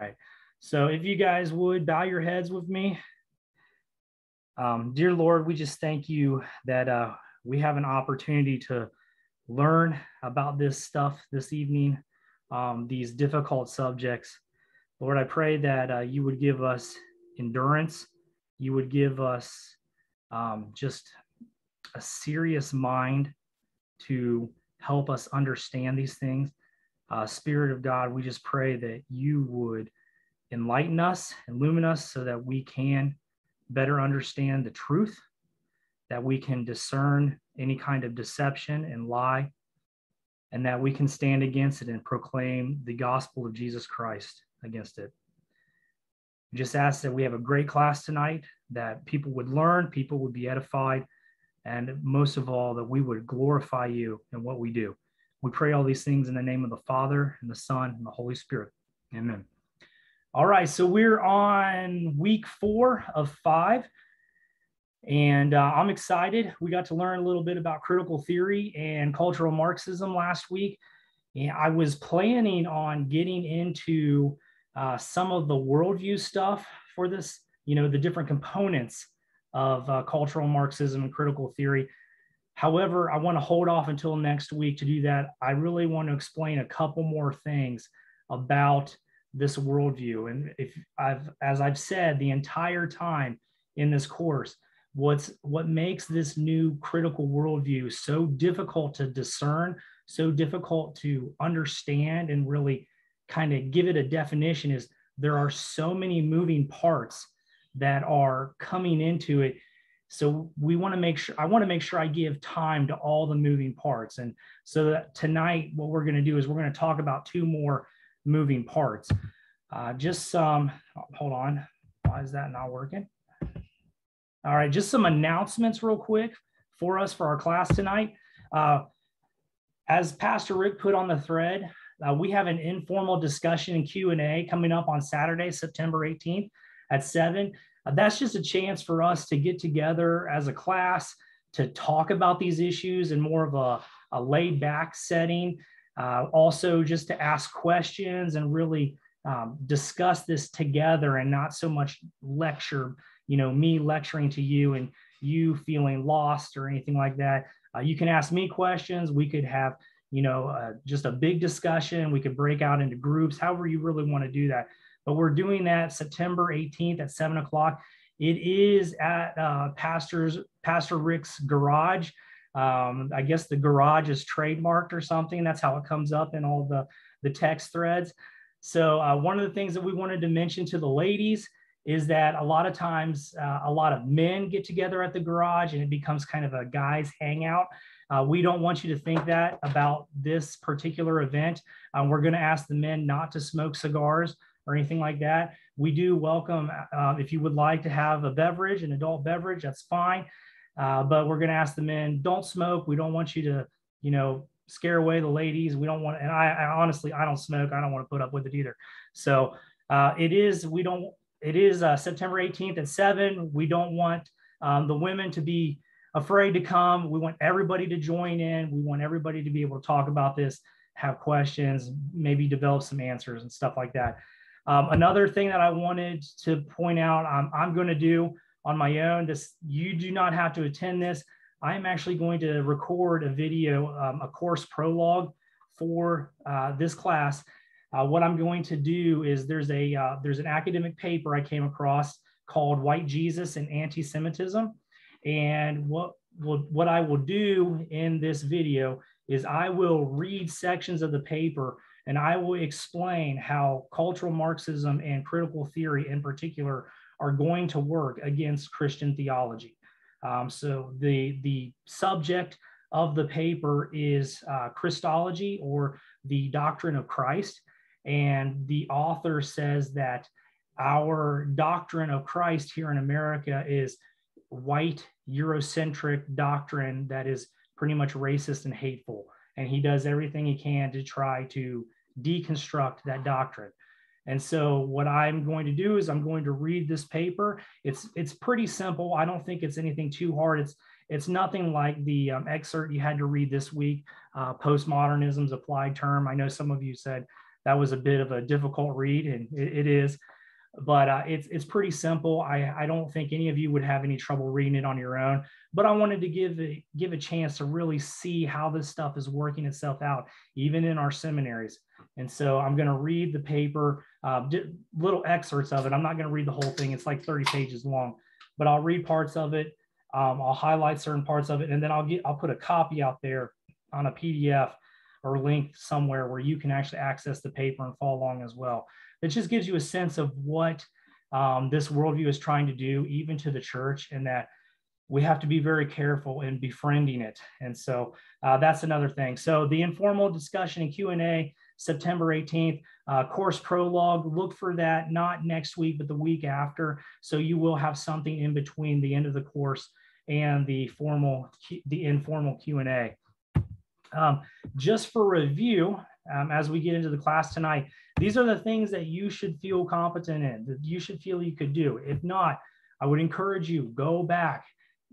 right. So if you guys would bow your heads with me. Dear Lord, we just thank you that we have an opportunity to learn about this stuff this evening, these difficult subjects. Lord, I pray that you would give us endurance. You would give us just a serious mind to help us understand these things. Spirit of God, we just pray that you would enlighten us, illumine us so that we can better understand the truth, that we can discern any kind of deception and lie, and that we can stand against it and proclaim the gospel of Jesus Christ against it. We just ask that we have a great class tonight, that people would learn, people would be edified, and most of all, that we would glorify you in what we do. We pray all these things in the name of the Father, and the Son, and the Holy Spirit. Amen. All right, so we're on week 4 of 5, and I'm excited. We got to learn a little bit about critical theory and cultural Marxism last week, and I was planning on getting into some of the worldview stuff for this, the different components of cultural Marxism and critical theory. However, I want to hold off until next week to do that. I really want to explain a couple more things about this worldview. And as I've said the entire time in this course, what makes this new critical worldview so difficult to discern, so difficult to understand and really kind of give it a definition is there are so many moving parts that are coming into it. So I want to make sure I give time to all the moving parts. And so that tonight, what we're going to do is we're going to talk about 2 more moving parts. Hold on. Why is that not working? All right, just some announcements real quick for our class tonight. As Pastor Rick put on the thread, we have an informal discussion and Q&A coming up on Saturday, September 18th at 7. That's just a chance for us to get together as a class to talk about these issues in more of a laid back setting. Also just to ask questions and really discuss this together and not so much lecture, me lecturing to you and you feeling lost or anything like that. You can ask me questions. We could have, just a big discussion. We could break out into groups, however you really want to do that. But we're doing that September 18th at 7 o'clock. It is at Pastor Rick's garage. I guess the garage is trademarked or something. That's how it comes up in all the text threads. So one of the things that we wanted to mention to the ladies is that a lot of times, a lot of men get together at the garage and it becomes kind of a guys hangout. We don't want you to think that about this particular event. We're going to ask the men not to smoke cigars or anything like that. We do welcome, if you would like to have a beverage, an adult beverage, that's fine. But we're going to ask the men, don't smoke. We don't want you to, scare away the ladies. We don't want, and I honestly, I don't smoke. I don't want to put up with it either. So it is September 18th at 7. We don't want the women to be afraid to come. We want everybody to join in. We want everybody to be able to talk about this, have questions, maybe develop some answers and stuff like that. Another thing that I wanted to point out, I'm going to do on my own, you do not have to attend this. I'm actually going to record a video, a course prologue for this class. What I'm going to do is there's an academic paper I came across called White Jesus and Anti-Semitism. And what I will do in this video is I will read sections of the paper and I will explain how cultural Marxism and critical theory in particular are going to work against Christian theology. So the subject of the paper is Christology, or the doctrine of Christ. And the author says that our doctrine of Christ here in America is white, Eurocentric doctrine that is pretty much racist and hateful. And he does everything he can to try to deconstruct that doctrine. And so what I'm going to do is I'm going to read this paper. It's pretty simple. I don't think it's anything too hard. It's nothing like the excerpt you had to read this week, Postmodernism's applied term. I know some of you said that was a bit of a difficult read, and it is, but it's pretty simple. I don't think any of you would have any trouble reading it on your own, but I wanted to give a chance to really see how this stuff is working itself out, even in our seminaries. And so I'm going to read the paper, little excerpts of it. I'm not going to read the whole thing. It's like 30 pages long, but I'll read parts of it. I'll highlight certain parts of it, and then I'll put a copy out there on a PDF or link somewhere where you can actually access the paper and follow along as well. It just gives you a sense of what this worldview is trying to do, even to the church, and that we have to be very careful in befriending it. And so that's another thing. So the informal discussion and Q&A, September 18th, course prologue, look for that, not next week, but the week after. So you will have something in between the end of the course and the informal Q&A. Just for review, as we get into the class tonight, these are the things that you should feel competent in, that you should feel you could do. If not, I would encourage you, go back,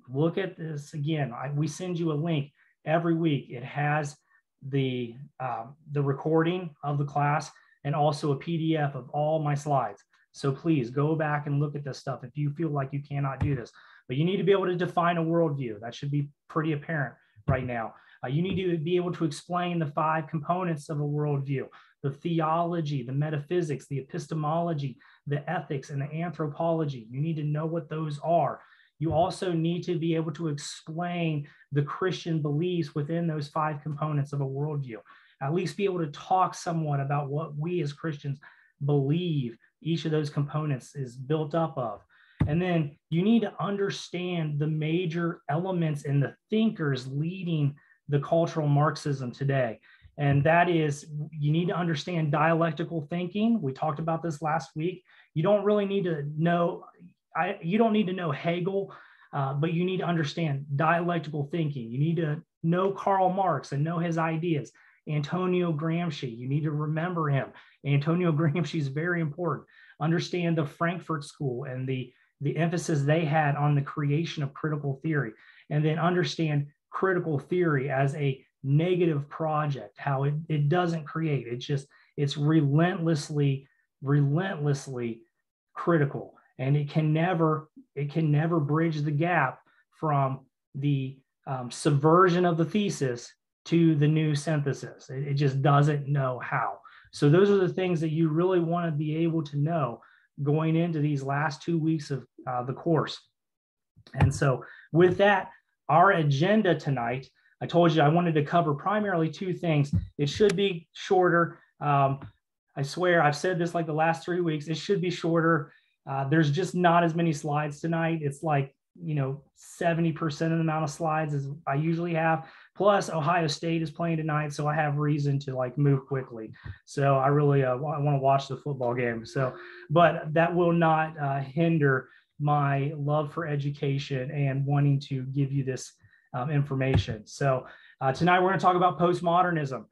look at this again. We send you a link every week. It has the recording of the class and also a PDF of all my slides. So please go back and look at this stuff if you feel like you cannot do this. But you need to be able to define a worldview. That should be pretty apparent right now. You need to be able to explain the 5 components of a worldview: the theology, the metaphysics, the epistemology, the ethics, and the anthropology. You need to know what those are. You also need to be able to explain the Christian beliefs within those 5 components of a worldview. At least be able to talk somewhat about what we as Christians believe each of those components is built up of. And then you need to understand the major elements and the thinkers leading the cultural Marxism today. And that is, you need to understand dialectical thinking. We talked about this last week. You don't really need to know, you don't need to know Hegel, but you need to understand dialectical thinking. You need to know Karl Marx and know his ideas. Antonio Gramsci, you need to remember him. Antonio Gramsci is very important. Understand the Frankfurt School and the emphasis they had on the creation of critical theory, and then understand critical theory as a negative project, how it doesn't create, it's relentlessly critical, and it can never bridge the gap from the subversion of the thesis to the new synthesis. It just doesn't know how. So those are the things that you really want to be able to know going into these last 2 weeks of the course. And so with that, our agenda tonight, I told you I wanted to cover primarily 2 things. It should be shorter. I swear, I've said this like the last 3 weeks, it should be shorter. There's just not as many slides tonight. It's like, 70% of the amount of slides as I usually have. Plus Ohio State is playing tonight, so I have reason to like move quickly. So I really I want to watch the football game. So, but that will not hinder my love for education and wanting to give you this information. So tonight we're going to talk about postmodernism,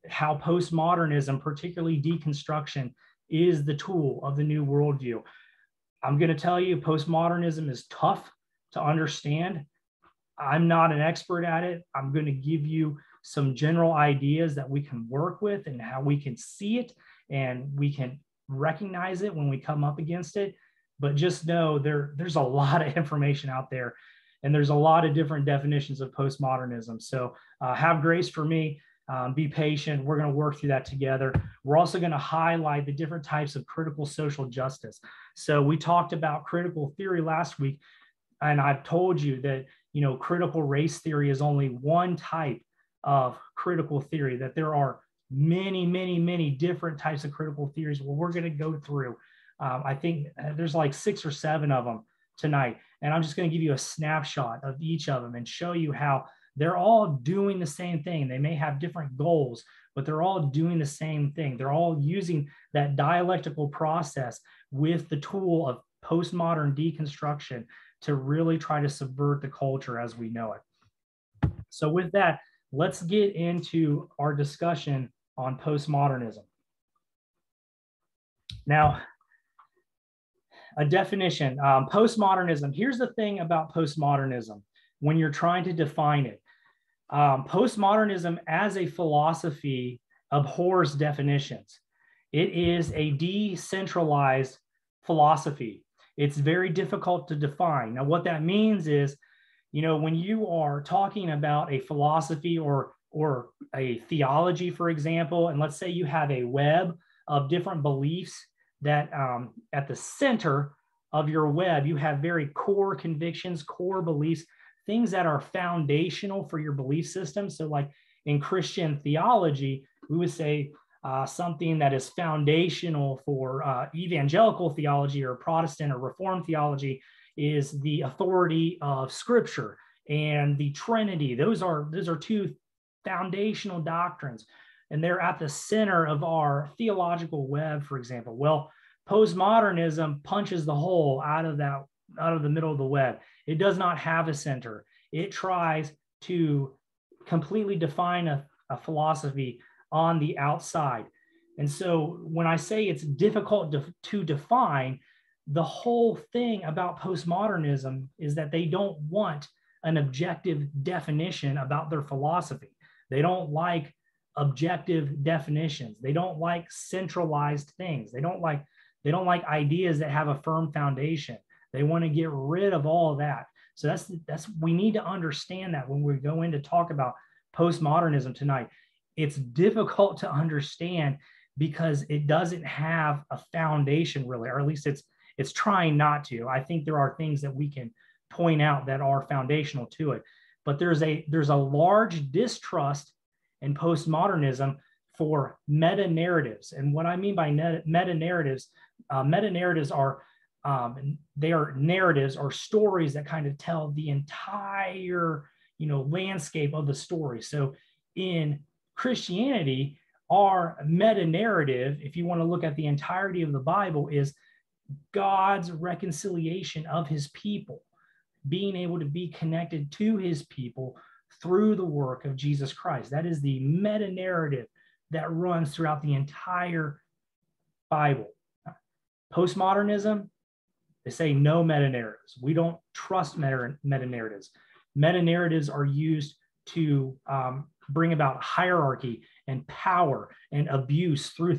how postmodernism, particularly deconstruction, is the tool of the new worldview. I'm going to tell you, postmodernism is tough to understand. I'm not an expert at it. I'm going to give you some general ideas that we can work with and how we can see it and we can recognize it when we come up against it. But just know there's a lot of information out there, and there's a lot of different definitions of postmodernism. So have grace for me. Be patient. We're going to work through that together. We're also going to highlight the different types of critical social justice. So we talked about critical theory last week, and I've told you that, critical race theory is only one type of critical theory, that there are many, many, many different types of critical theories. Well, we're going to go through, I think there's like 6 or 7 of them tonight. And I'm just going to give you a snapshot of each of them and show you how they're all doing the same thing. They may have different goals, but they're all doing the same thing. They're all using that dialectical process with the tool of postmodern deconstruction to really try to subvert the culture as we know it. So with that, let's get into our discussion on postmodernism. Now, a definition, postmodernism. Here's the thing about postmodernism when you're trying to define it. Postmodernism as a philosophy abhors definitions. It is a decentralized philosophy. It's very difficult to define. Now, what that means is, when you are talking about a philosophy or a theology, for example, and let's say you have a web of different beliefs that at the center of your web, you have very core convictions, core beliefs, things that are foundational for your belief system. So like in Christian theology, we would say something that is foundational for evangelical theology or Protestant or Reformed theology is the authority of Scripture and the Trinity. Those are two foundational doctrines, and they're at the center of our theological web, for example. Well, postmodernism punches the hole out of the middle of the web. It does not have a center. It tries to completely define a philosophy on the outside. And so when I say it's difficult to define, the whole thing about postmodernism is that they don't want an objective definition about their philosophy. They don't like objective definitions. They don't like centralized things. They don't like ideas that have a firm foundation. They want to get rid of all of that. So that's we need to understand that when we go in to talk about postmodernism tonight. It's difficult to understand because it doesn't have a foundation really, or at least it's trying not to. I think there are things that we can point out that are foundational to it, but there's a large distrust in postmodernism for meta narratives. And what I mean by meta narratives are they are narratives or stories that kind of tell the entire landscape of the story. So in Christianity, our meta narrative, if you want to look at the entirety of the Bible, is God's reconciliation of his people, being able to be connected to his people through the work of Jesus Christ. That is the meta narrative that runs throughout the entire Bible. Postmodernism, they say no meta narratives. We don't trust meta narratives. Meta narratives are used to bring about hierarchy and power and abuse through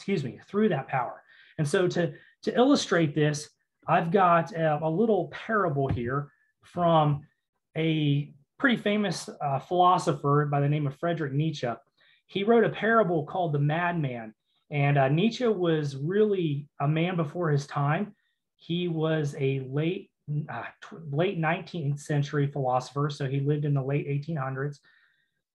that power. And so to illustrate this, I've got a little parable here from a pretty famous philosopher by the name of Friedrich Nietzsche. He wrote a parable called The Madman. And Nietzsche was really a man before his time. He was a late 19th century philosopher. So he lived in the late 1800s.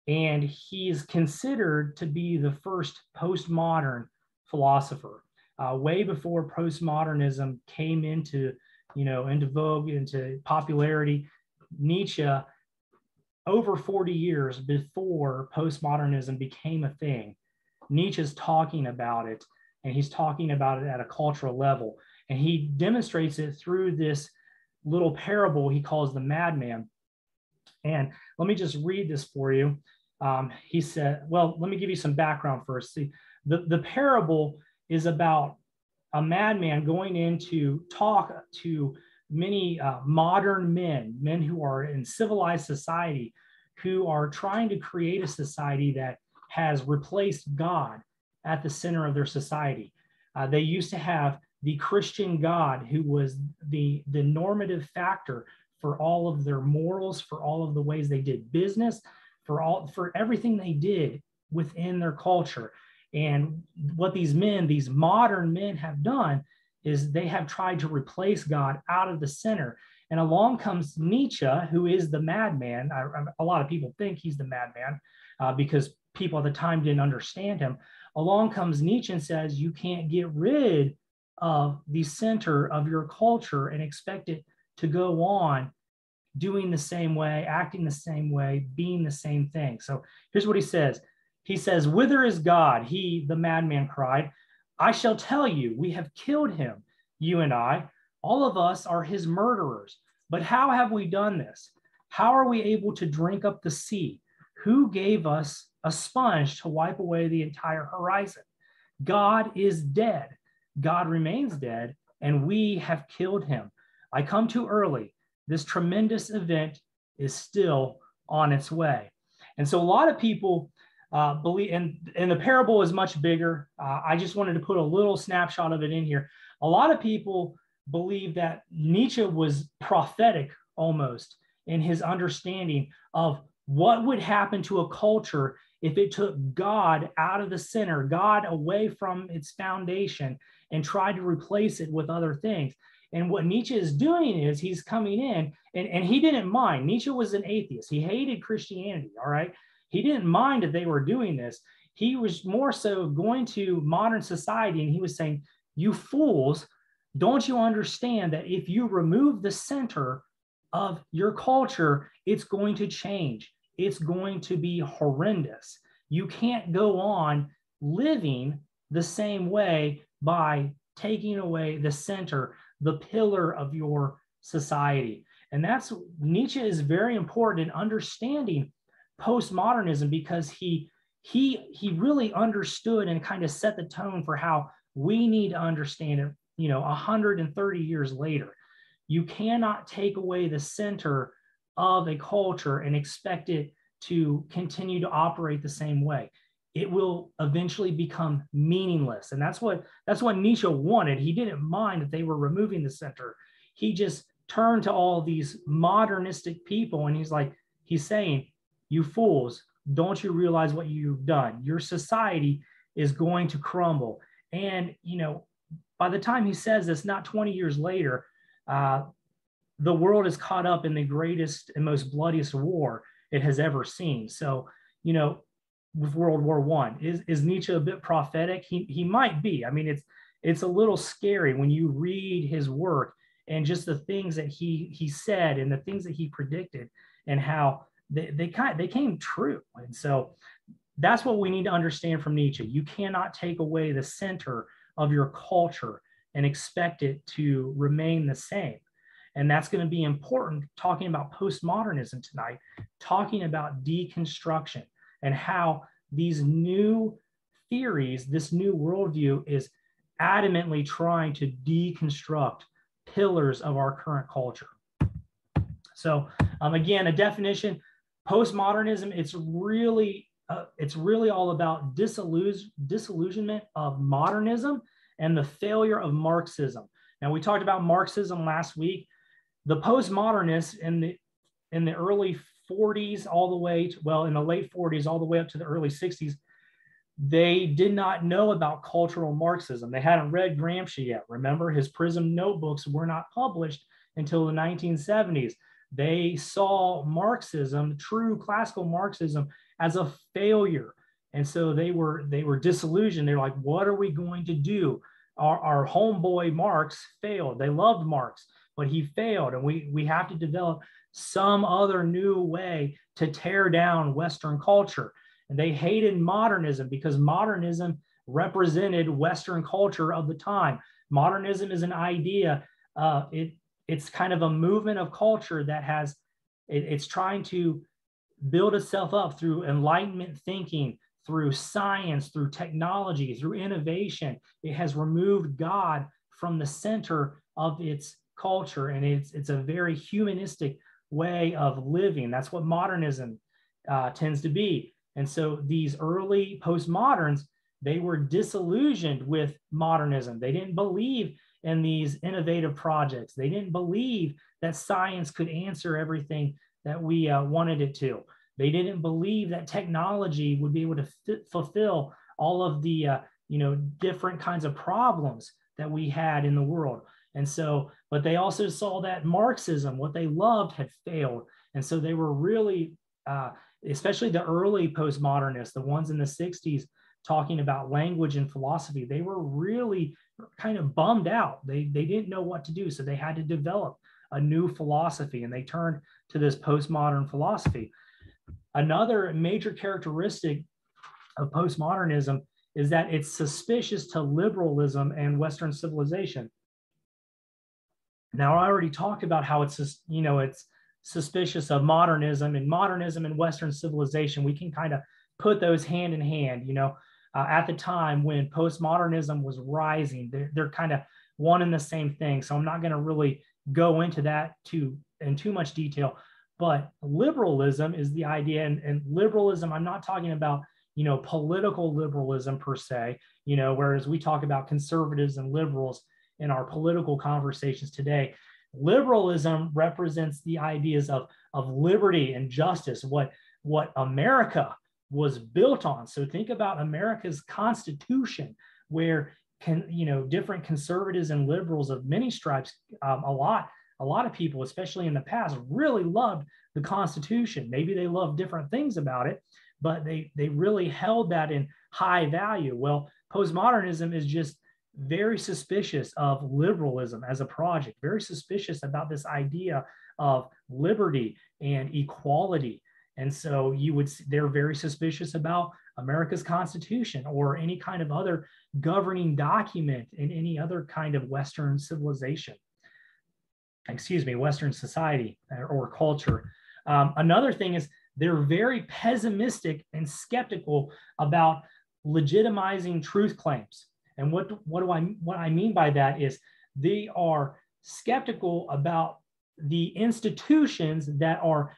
And he's considered to be the first postmodern philosopher. Way before postmodernism came into vogue, into popularity, Nietzsche, over 40 years before postmodernism became a thing, Nietzsche's talking about it, and he's talking about it at a cultural level. And he demonstrates it through this little parable he calls The Madman. And let me just read this for you. He said, well, let me give you some background first. See, the parable is about a madman going in to talk to many modern men who are in civilized society, who are trying to create a society that has replaced God at the center of their society. They used to have the Christian God, who was the normative factor for all of their morals, for all of the ways they did business, for everything they did within their culture. And what these modern men have done is they have tried to replace God out of the center. And along comes Nietzsche, who is the madman. A lot of people think he's the madman because people at the time didn't understand him. Along comes Nietzsche and says, you can't get rid of the center of your culture and expect it to go on doing the same way, acting the same way, being the same thing. So here's what he says. He says, whither is God? He, the madman, cried. I shall tell you, we have killed him, you and I. All of us are his murderers. But how have we done this? How are we able to drink up the sea? Who gave us a sponge to wipe away the entire horizon? God is dead. God remains dead, and we have killed him. I come too early. This tremendous event is still on its way. And so a lot of people believe, and the parable is much bigger. I just wanted to put a little snapshot of it in here. A lot of people believe that Nietzsche was prophetic almost in his understanding of what would happen to a culture if it took God out of the center, God away from its foundation, and tried to replace it with other things. And what Nietzsche is doing is he's coming in, and he didn't mind. Nietzsche was an atheist. He hated Christianity, all right? He didn't mind that they were doing this. He was more so going to modern society, and he was saying, you fools, don't you understand that if you remove the center of your culture, it's going to change. It's going to be horrendous. You can't go on living the same way by taking away the center, the pillar of your society. And that's, Nietzsche is very important in understanding postmodernism, because he really understood and kind of set the tone for how we need to understand it, 130 years later. You cannot take away the center of a culture and expect it to continue to operate the same way. It will eventually become meaningless. And that's what Nietzsche wanted. He didn't mind that they were removing the center. He just turned to all these modernistic people, and he's saying, you fools, don't you realize what you've done? Your society is going to crumble. And, by the time he says this, not 20 years later, the world is caught up in the greatest and most bloodiest war it has ever seen. So, with World War I, is Nietzsche a bit prophetic? He might be. I mean, it's a little scary when you read his work and just the things that he said and the things that he predicted and how they came true. And so that's what we need to understand from Nietzsche. You cannot take away the center of your culture and expect it to remain the same. And that's going to be important talking about postmodernism tonight, talking about deconstruction and how these new theories, this new worldview is adamantly trying to deconstruct pillars of our current culture. So again, a definition, postmodernism, it's really all about disillusionment of modernism and the failure of Marxism. Now, we talked about Marxism last week. The postmodernists in the early 40s all the way to, in the late 40s all the way up to the early 60s, they did not know about cultural Marxism. They hadn't read Gramsci yet. Remember, his Prism notebooks were not published until the 1970s. They saw Marxism, true classical Marxism, as a failure. And so they were disillusioned. They're like, what are we going to do? Our homeboy Marx failed. They loved Marx, but he failed. And we have to develop some other new way to tear down Western culture. And they hated modernism because modernism represented Western culture of the time. Modernism is an idea. It's kind of a movement of culture that it's trying to build itself up through Enlightenment thinking, through science, through technology, through innovation. It has removed God from the center of its culture, and it's a very humanistic way of living. That's what modernism tends to be. And so these early postmoderns, they were disillusioned with modernism. They didn't believe in these innovative projects. They didn't believe that science could answer everything that we wanted it to. They didn't believe that technology would be able to fulfill all of the different kinds of problems that we had in the world. And so, but they also saw that Marxism, what they loved, had failed. And so they were really, especially the early postmodernists, the ones in the 60s talking about language and philosophy, they were really kind of bummed out. They didn't know what to do. So they had to develop a new philosophy, and they turned to this postmodern philosophy. Another major characteristic of postmodernism is that it's suspicious to liberalism and Western civilization. Now, I already talked about how it's suspicious of modernism and Western civilization. We can kind of put those hand in hand. At the time when postmodernism was rising, they're kind of one and the same thing. So I'm not going to really go into that in too much detail. But liberalism is the idea, and liberalism, I'm not talking about political liberalism per se, whereas we talk about conservatives and liberals in our political conversations today. Liberalism represents the ideas of liberty and justice, what America was built on. So think about America's Constitution, where different conservatives and liberals of many stripes, a lot of people, especially in the past, really loved the Constitution. Maybe they loved different things about it, but they really held that in high value. Well, postmodernism is just very suspicious of liberalism as a project, very suspicious about this idea of liberty and equality. And so they're very suspicious about America's Constitution or any kind of other governing document in any other kind of Western civilization. Western society or culture. Another thing is they're very pessimistic and skeptical about legitimizing truth claims. And what I mean by that is they are skeptical about the institutions that are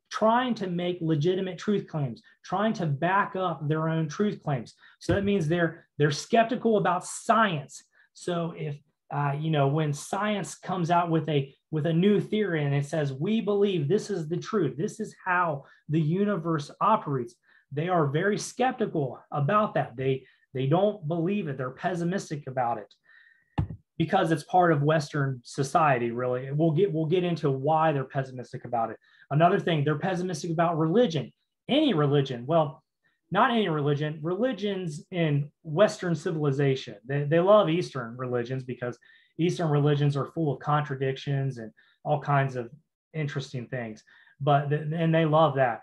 trying to make legitimate truth claims, trying to back up their own truth claims. So that means they're skeptical about science. So if when science comes out with a new theory and it says, we believe this is the truth, this is how the universe operates, they are very skeptical about that. They don't believe it. They're pessimistic about it because it's part of Western society, really. We'll get into why they're pessimistic about it. Another thing, they're pessimistic about religion. Any religion. Well, not any religion. Religions in Western civilization. They love Eastern religions because Eastern religions are full of contradictions and all kinds of interesting things. And they love that.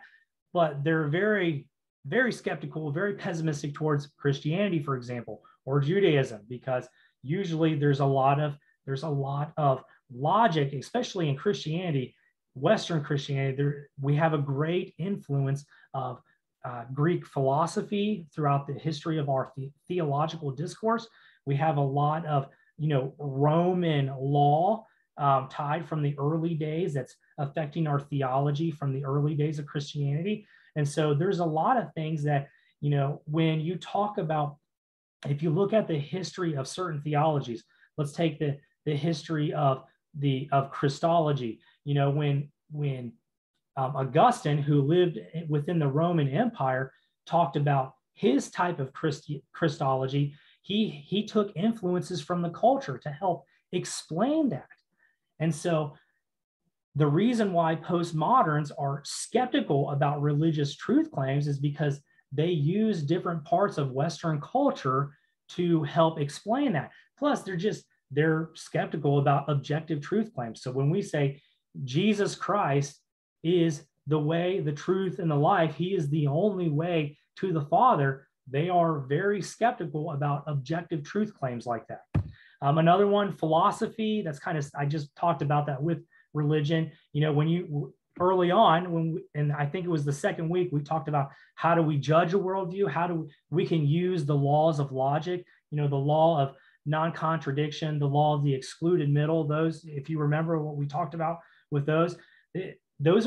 But they're very, very skeptical, very pessimistic towards Christianity, for example, or Judaism, because usually there's a lot of logic, especially in Christianity, Western Christianity. We have a great influence of Greek philosophy throughout the history of our theological discourse. We have a lot of Roman law tied from the early days that's affecting our theology from the early days of Christianity. And so there's a lot of things that, when you talk about, if you look at the history of certain theologies, let's take the history of Christology. When Augustine, who lived within the Roman Empire, talked about his type of Christology, he took influences from the culture to help explain that. And so the reason why postmoderns are skeptical about religious truth claims is because they use different parts of Western culture to help explain that. Plus, they're skeptical about objective truth claims. So when we say Jesus Christ is the way, the truth, and the life, he is the only way to the Father, they are very skeptical about objective truth claims like that. Another one, philosophy, I just talked about that with religion. Early on, and I think it was the second week, we talked about how do we judge a worldview, how we can use the laws of logic, the law of non-contradiction, the law of the excluded middle. Those, if you remember what we talked about with those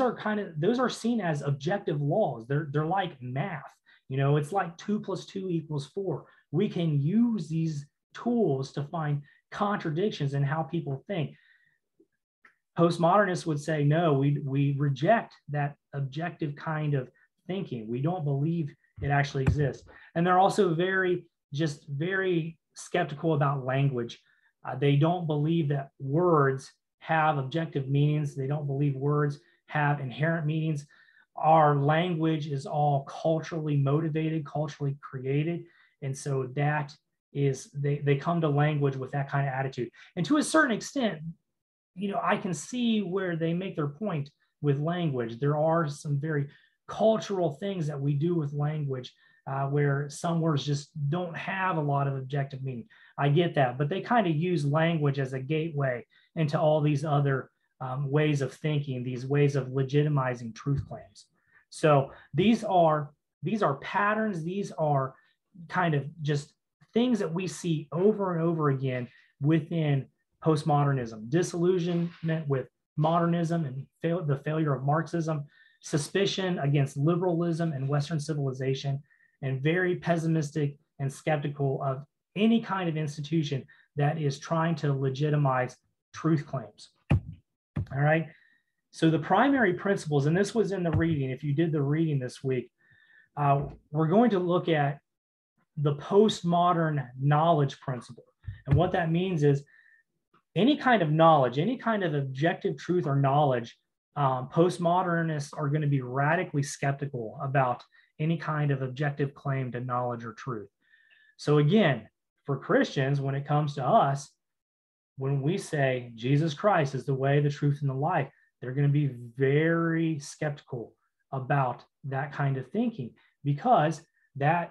are seen as objective laws. They're like math. It's like 2 + 2 = 4. We can use these tools to find contradictions in how people think. Postmodernists would say, no, we reject that objective kind of thinking. We don't believe it actually exists. And they're also very skeptical about language. They don't believe that words have objective meanings. They don't believe words have inherent meanings. Our language is all culturally motivated, culturally created. And so that is, they come to language with that kind of attitude. And to a certain extent, I can see where they make their point with language. There are some very cultural things that we do with language where some words just don't have a lot of objective meaning. I get that, but they kind of use language as a gateway into all these other ways of thinking, these ways of legitimizing truth claims. So these are patterns. These are kind of just things that we see over and over again within postmodernism: disillusionment with modernism and the failure of Marxism, suspicion against liberalism and Western civilization, and very pessimistic and skeptical of any kind of institution that is trying to legitimize truth claims. All right. So the primary principles, and this was in the reading, if you did the reading this week, we're going to look at the postmodern knowledge principle. And what that means is any kind of knowledge, any kind of objective truth or knowledge, postmodernists are going to be radically skeptical about any kind of objective claim to knowledge or truth. So again, for Christians, when it comes to us, when we say Jesus Christ is the way, the truth, and the life, they're going to be very skeptical about that kind of thinking, because that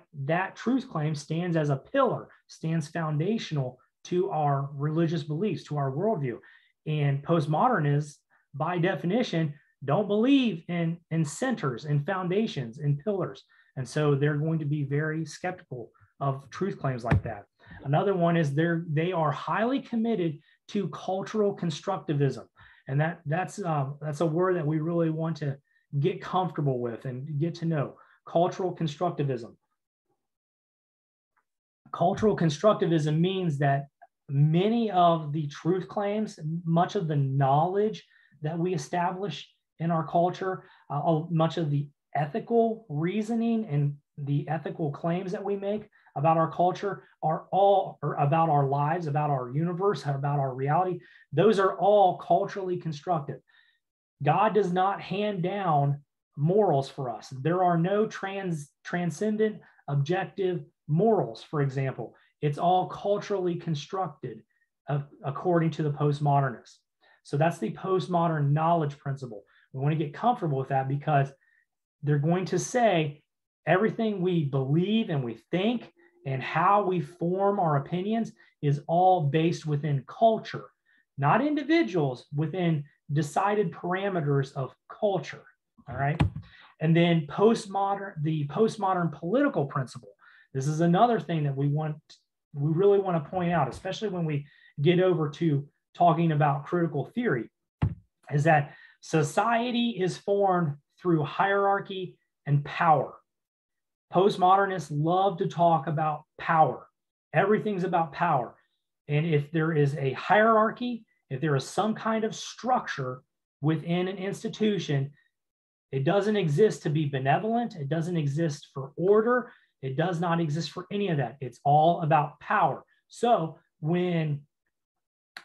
truth claim stands as a pillar, stands foundational to our religious beliefs, to our worldview. And postmodernists, by definition, don't believe in centers and foundations and pillars. And so they're going to be very skeptical of truth claims like that. Another one is they are highly committed to cultural constructivism. And that's a word that we really want to get comfortable with and get to know. Cultural constructivism. Cultural constructivism means that many of the truth claims, much of the knowledge that we establish in our culture, much of the ethical reasoning and the ethical claims that we make about our culture are all, or about our lives, about our universe, about our reality. Those are all culturally constructed. God does not hand down morals for us. There are no transcendent, objective morals, for example. It's all culturally constructed according to the postmodernists. So that's the postmodern knowledge principle. We want to get comfortable with that because they're going to say everything we believe and we think and how we form our opinions is all based within culture, not individuals, within decided parameters of culture. All right. And then the postmodern political principle. This is another thing that we really want to point out, especially when we get over to talking about critical theory, is that society is formed through hierarchy and power. Postmodernists love to talk about power. Everything's about power. And if there is a hierarchy, if there is some kind of structure within an institution, it doesn't exist to be benevolent. It doesn't exist for order. It does not exist for any of that. It's all about power. So when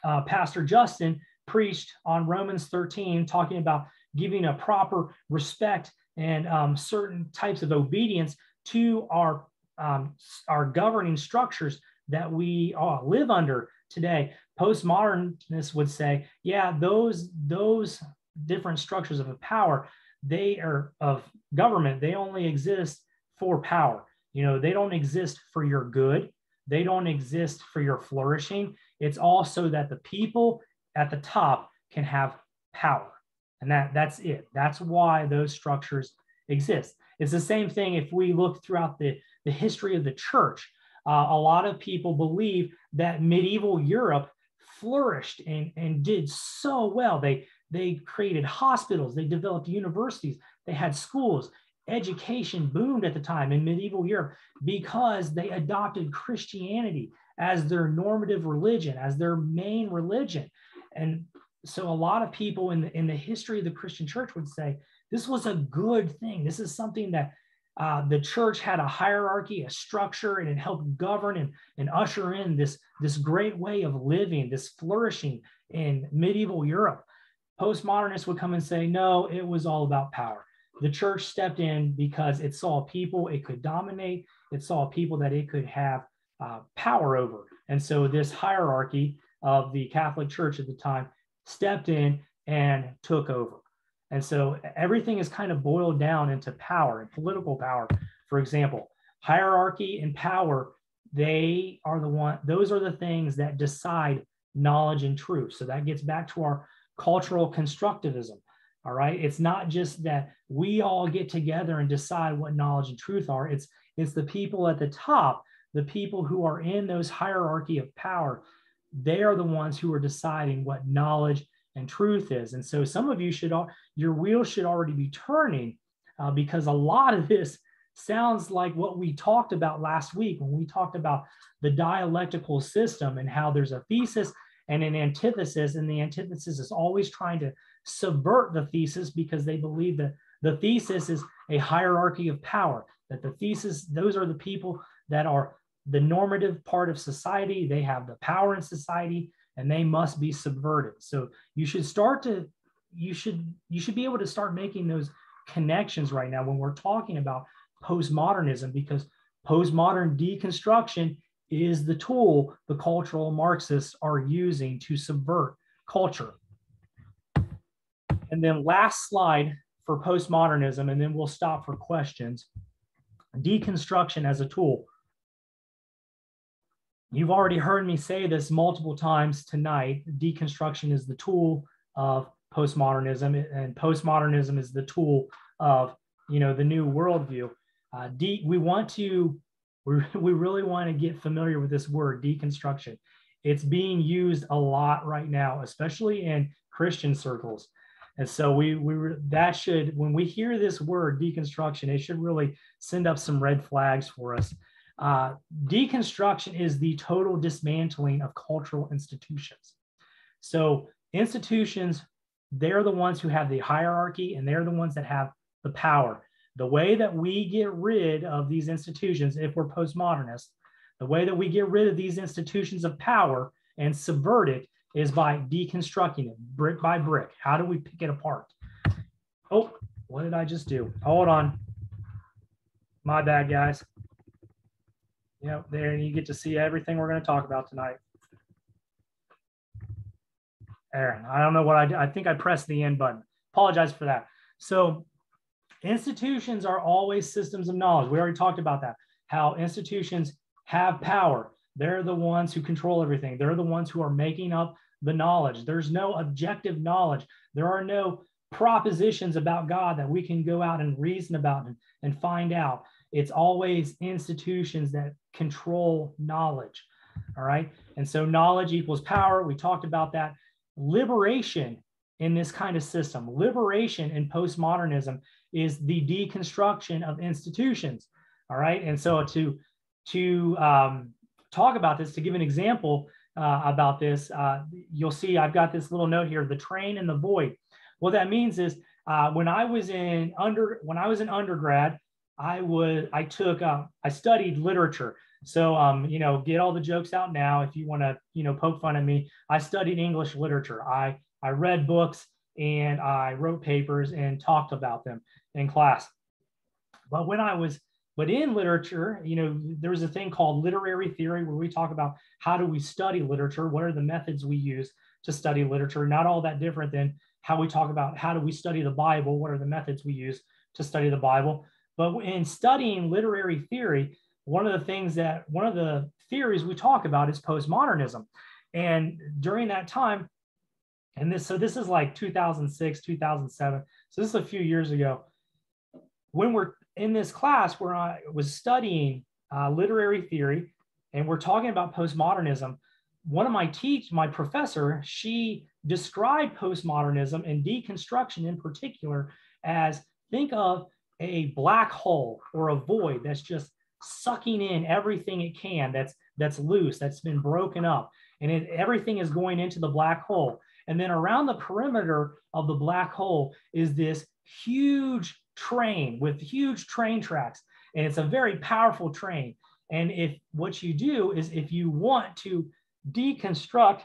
Pastor Justin preached on Romans 13, talking about giving a proper respect and certain types of obedience to our governing structures that we live under today, postmodernists would say, yeah, those different structures of power, they are of government, they only exist for power. You know, they don't exist for your good. They don't exist for your flourishing. It's all so that the people at the top can have power. And that's it. That's why those structures exist. It's the same thing if we look throughout the history of the church. A lot of people believe that medieval Europe flourished and did so well. They created hospitals. They developed universities. They had schools. Education boomed at the time in medieval Europe because they adopted Christianity as their normative religion, as their main religion. And so a lot of people in the history of the Christian church would say, this was a good thing. This is something that the church had a hierarchy, a structure, and it helped govern and usher in this great way of living, this flourishing in medieval Europe. Postmodernists would come and say, no, it was all about power. The church stepped in because it saw people it could dominate. It saw people that it could have power over. And so this hierarchy of the Catholic Church at the time stepped in and took over. And so everything is kind of boiled down into power and political power. For example, hierarchy and power, those are the things that decide knowledge and truth. So that gets back to our cultural constructivism. All right. It's not just that we all get together and decide what knowledge and truth are. It's the people at the top, the people who are in those hierarchy of power. They are the ones who are deciding what knowledge and truth is. And so some of you your wheels should already be turning because a lot of this sounds like what we talked about last week when we talked about the dialectical system and how there's a thesis and an antithesis, and the antithesis is always trying to subvert the thesis because they believe that the thesis is a hierarchy of power, that the thesis, those are the people that are the normative part of society. They have the power in society and they must be subverted. So you should be able to start making those connections right now when we're talking about postmodernism, because postmodern deconstruction is the tool the cultural Marxists are using to subvert culture. And then last slide for postmodernism, and then we'll stop for questions. Deconstruction as a tool. You've already heard me say this multiple times tonight. Deconstruction is the tool of postmodernism, and postmodernism is the tool of, you know, the new worldview. We really want to get familiar with this word, deconstruction. It's being used a lot right now, especially in Christian circles. And so when we hear this word deconstruction, it should really send up some red flags for us. Deconstruction is the total dismantling of cultural institutions. So institutions, they're the ones who have the hierarchy and they're the ones that have the power. The way that we get rid of these institutions, if we're postmodernists, the way that we get rid of these institutions of power and subvert it is by deconstructing it brick by brick. How do we pick it apart? Oh, what did I just do? Hold on. My bad, guys. Yep, there you get to see everything we're going to talk about tonight. Aaron, I don't know what I did. I think I pressed the end button. Apologize for that. So institutions are always systems of knowledge. We already talked about that, how institutions have power. They're the ones who control everything. They're the ones who are making up the knowledge. There's no objective knowledge. There are no propositions about God that we can go out and reason about and find out. It's always institutions that control knowledge. All right. And so knowledge equals power. We talked about that. Liberation in this kind of system, liberation in postmodernism is the deconstruction of institutions. All right. And so to talk about this, to give an example about this, you'll see I've got this little note here, the train and the void. What that means is when I was in undergrad, I studied literature. So, get all the jokes out now. If you want to, poke fun at me, I studied English literature. I read books and I wrote papers and talked about them in class. But in literature, there was a thing called literary theory where we talk about how do we study literature? What are the methods we use to study literature? Not all that different than how we talk about how do we study the Bible? What are the methods we use to study the Bible? But in studying literary theory, one of the theories we talk about is postmodernism. And during that time, this is like 2006, 2007. So this is a few years ago. When we're in this class where I was studying literary theory and we're talking about postmodernism, one of my professor, she described postmodernism and deconstruction in particular as, think of a black hole or a void that's just sucking in everything it can, that's loose, that's been broken up, and everything is going into the black hole. And then around the perimeter of the black hole is this huge train with huge train tracks, and it's a very powerful train. And what you do is if you want to deconstruct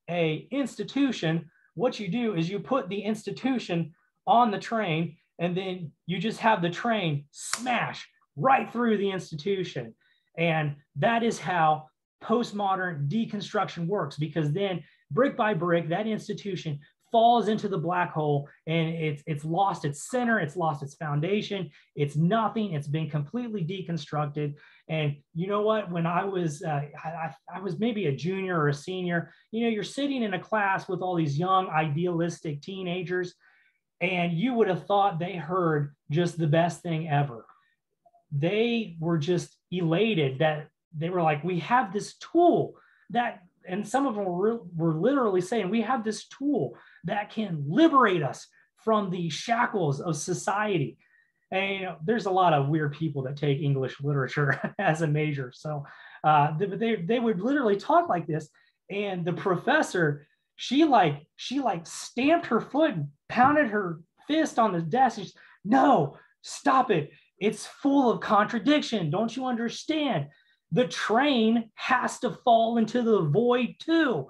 a institution, what you do is you put the institution on the train, and then you just have the train smash right through the institution. And that is how postmodern deconstruction works, because then brick by brick, that institution falls into the black hole and it's lost its center, it's lost its foundation, it's nothing, it's been completely deconstructed. And you know what, when I was maybe a junior or a senior, you're sitting in a class with all these young idealistic teenagers, and you would have thought they heard just the best thing ever. They were just elated that they were like, we have this tool that, and some of them were literally saying, we have this tool that can liberate us from the shackles of society. And there's a lot of weird people that take English literature as a major. So they would literally talk like this. And the professor, she stamped her foot and pounded her fist on the desk. And no, stop it. It's full of contradiction. Don't you understand? The train has to fall into the void too.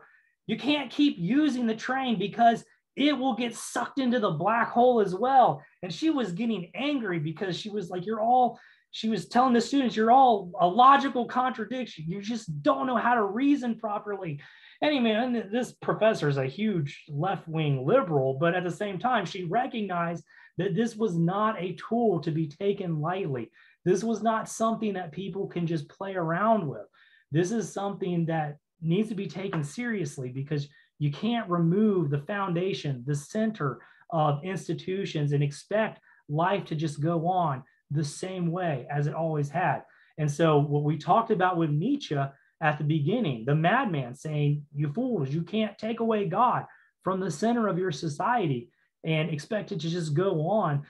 You can't keep using the train because it will get sucked into the black hole as well. And she was getting angry because she was like, she was telling the students, you're all a logical contradiction. You just don't know how to reason properly. Anyway, this professor is a huge left-wing liberal, but at the same time, she recognized that this was not a tool to be taken lightly. This was not something that people can just play around with. This is something that needs to be taken seriously because you can't remove the foundation, the center of institutions and expect life to just go on the same way as it always had. And so what we talked about with Nietzsche at the beginning, the madman saying, you fools, you can't take away God from the center of your society and expect it to just go on.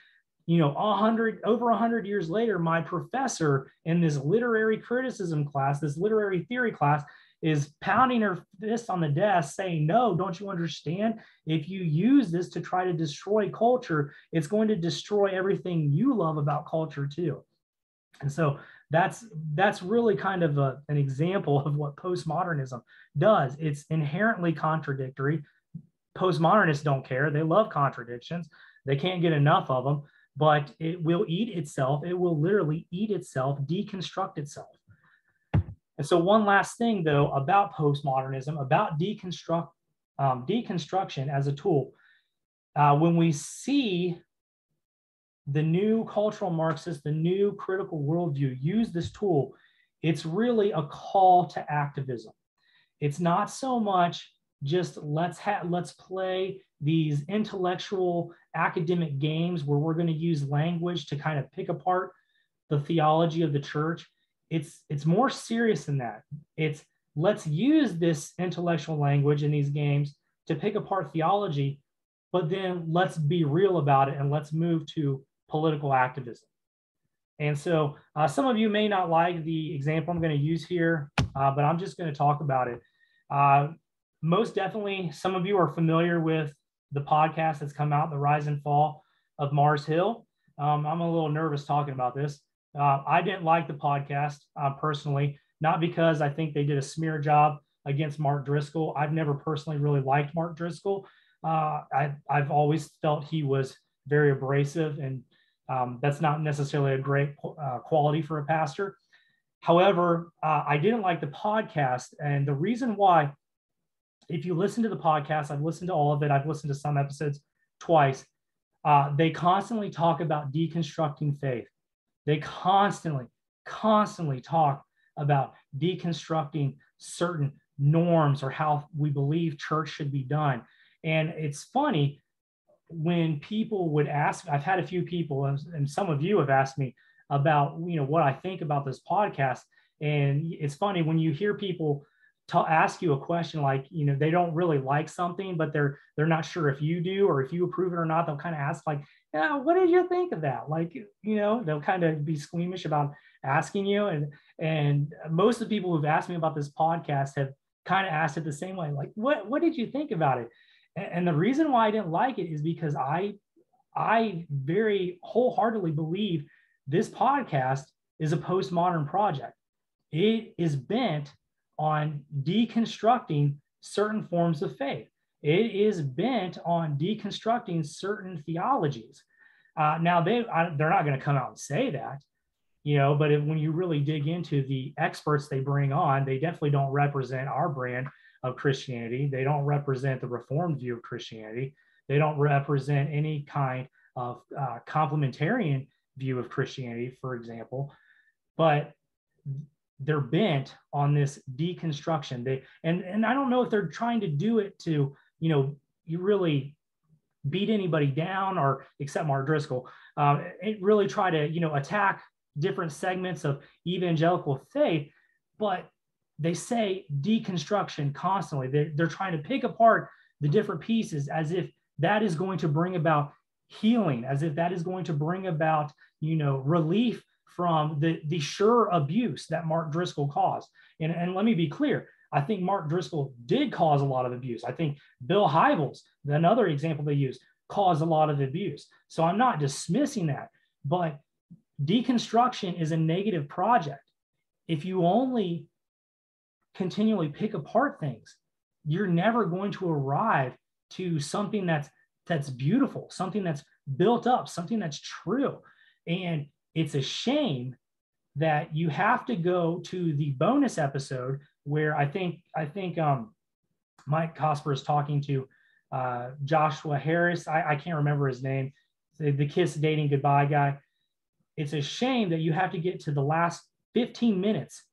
Over 100 years later, my professor in this literary criticism class, this literary theory class, is pounding her fist on the desk saying, no, don't you understand? If you use this to try to destroy culture, it's going to destroy everything you love about culture too. And so that's really kind of an example of what postmodernism does. It's inherently contradictory. Postmodernists don't care. They love contradictions. They can't get enough of them, but it will eat itself. It will literally eat itself, deconstruct itself. And so one last thing, though, about postmodernism, about deconstruction as a tool. When we see the new cultural Marxists, the new critical worldview use this tool, it's really a call to activism. It's not so much just let's play these intellectual academic games where we're going to use language to kind of pick apart the theology of the church. It's more serious than that. It's let's use this intellectual language in these games to pick apart theology, but then let's be real about it and let's move to political activism. And so some of you may not like the example I'm going to use here, but I'm just going to talk about it. Most definitely, some of you are familiar with the podcast that's come out, The Rise and Fall of Mars Hill. I'm a little nervous talking about this. I didn't like the podcast personally, not because I think they did a smear job against Mark Driscoll. I've never personally really liked Mark Driscoll. I've always felt he was very abrasive, and that's not necessarily a great quality for a pastor. However, I didn't like the podcast, and the reason why, if you listen to the podcast, I've listened to all of it. I've listened to some episodes twice. They constantly talk about deconstructing faith. They constantly talk about deconstructing certain norms or how we believe church should be done. And it's funny when people would ask, I've had a few people, and some of you have asked me about, what I think about this podcast. And it's funny when you hear people ask you a question like, they don't really like something, but they're not sure if you do or if you approve it or not. They'll kind of ask like, yeah, what did you think of that? Like, they'll kind of be squeamish about asking you. And most of the people who've asked me about this podcast have kind of asked it the same way. Like, what did you think about it? And the reason why I didn't like it is because I very wholeheartedly believe this podcast is a postmodern project. It is bent on deconstructing certain forms of faith. It is bent on deconstructing certain theologies. Now, they're not going to come out and say that, but when you really dig into the experts they bring on, they definitely don't represent our brand of Christianity. They don't represent the Reformed view of Christianity. They don't represent any kind of complementarian view of Christianity, for example. But they're bent on this deconstruction. And I don't know if they're trying to do it to, you really beat anybody down, or except Mark Driscoll, really try to, attack different segments of evangelical faith, but they say deconstruction constantly. They're trying to pick apart the different pieces as if that is going to bring about healing, as if that is going to bring about, relief from the sure abuse that Mark Driscoll caused. And let me be clear, I think Mark Driscoll did cause a lot of abuse. I think Bill Hybels, another example they use, caused a lot of abuse. So I'm not dismissing that, but deconstruction is a negative project. If you only continually pick apart things, you're never going to arrive to something that's beautiful, something that's built up, something that's true. And it's a shame that you have to go to the bonus episode where I think Mike Cosper is talking to Joshua Harris. I can't remember his name, the kiss dating goodbye guy. It's a shame that you have to get to the last 15 minutes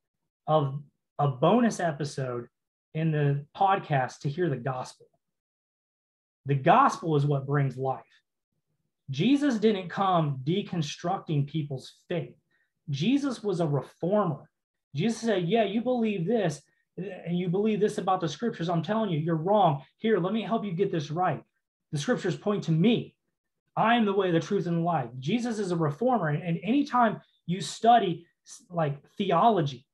of a bonus episode in the podcast to hear the gospel. The gospel is what brings life. Jesus didn't come deconstructing people's faith. Jesus was a reformer. Jesus said, yeah, you believe this, and you believe this about the scriptures. I'm telling you, you're wrong. Here, let me help you get this right. The scriptures point to me. I am the way, the truth, and the life. Jesus is a reformer. And anytime you study like theology,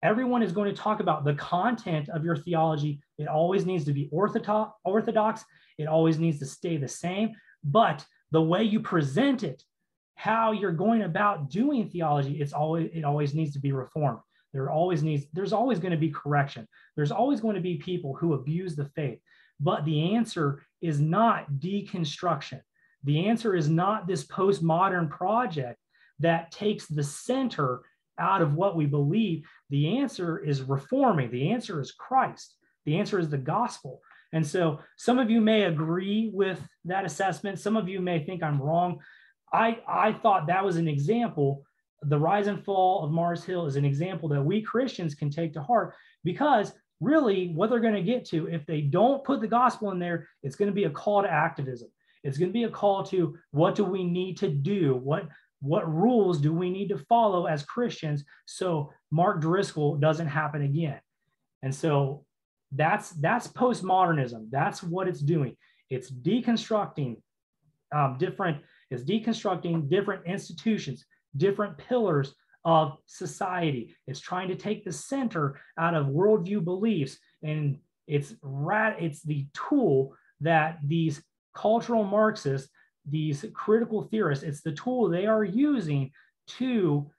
everyone is going to talk about the content of your theology. It always needs to be orthodox. It always needs to stay the same. But the way you present it, how you're going about doing theology, it always needs to be reformed. There's always going to be correction. There's always going to be people who abuse the faith. But the answer is not deconstruction. The answer is not this postmodern project that takes the center out of what we believe. The answer is reforming. The answer is Christ. The answer is the gospel. And so some of you may agree with that assessment. Some of you may think I'm wrong. I thought that was an example. The rise and fall of Mars Hill is an example that we Christians can take to heart, because really what they're going to get to, if they don't put the gospel in there, it's going to be a call to activism. It's going to be a call to what do we need to do? What rules do we need to follow as Christians so Mark Driscoll doesn't happen again? And so that's postmodernism. That's what it's doing. It's deconstructing different institutions, different pillars of society. It's trying to take the center out of worldview beliefs, and it's the tool that these cultural Marxists, these critical theorists, it's the tool they are using to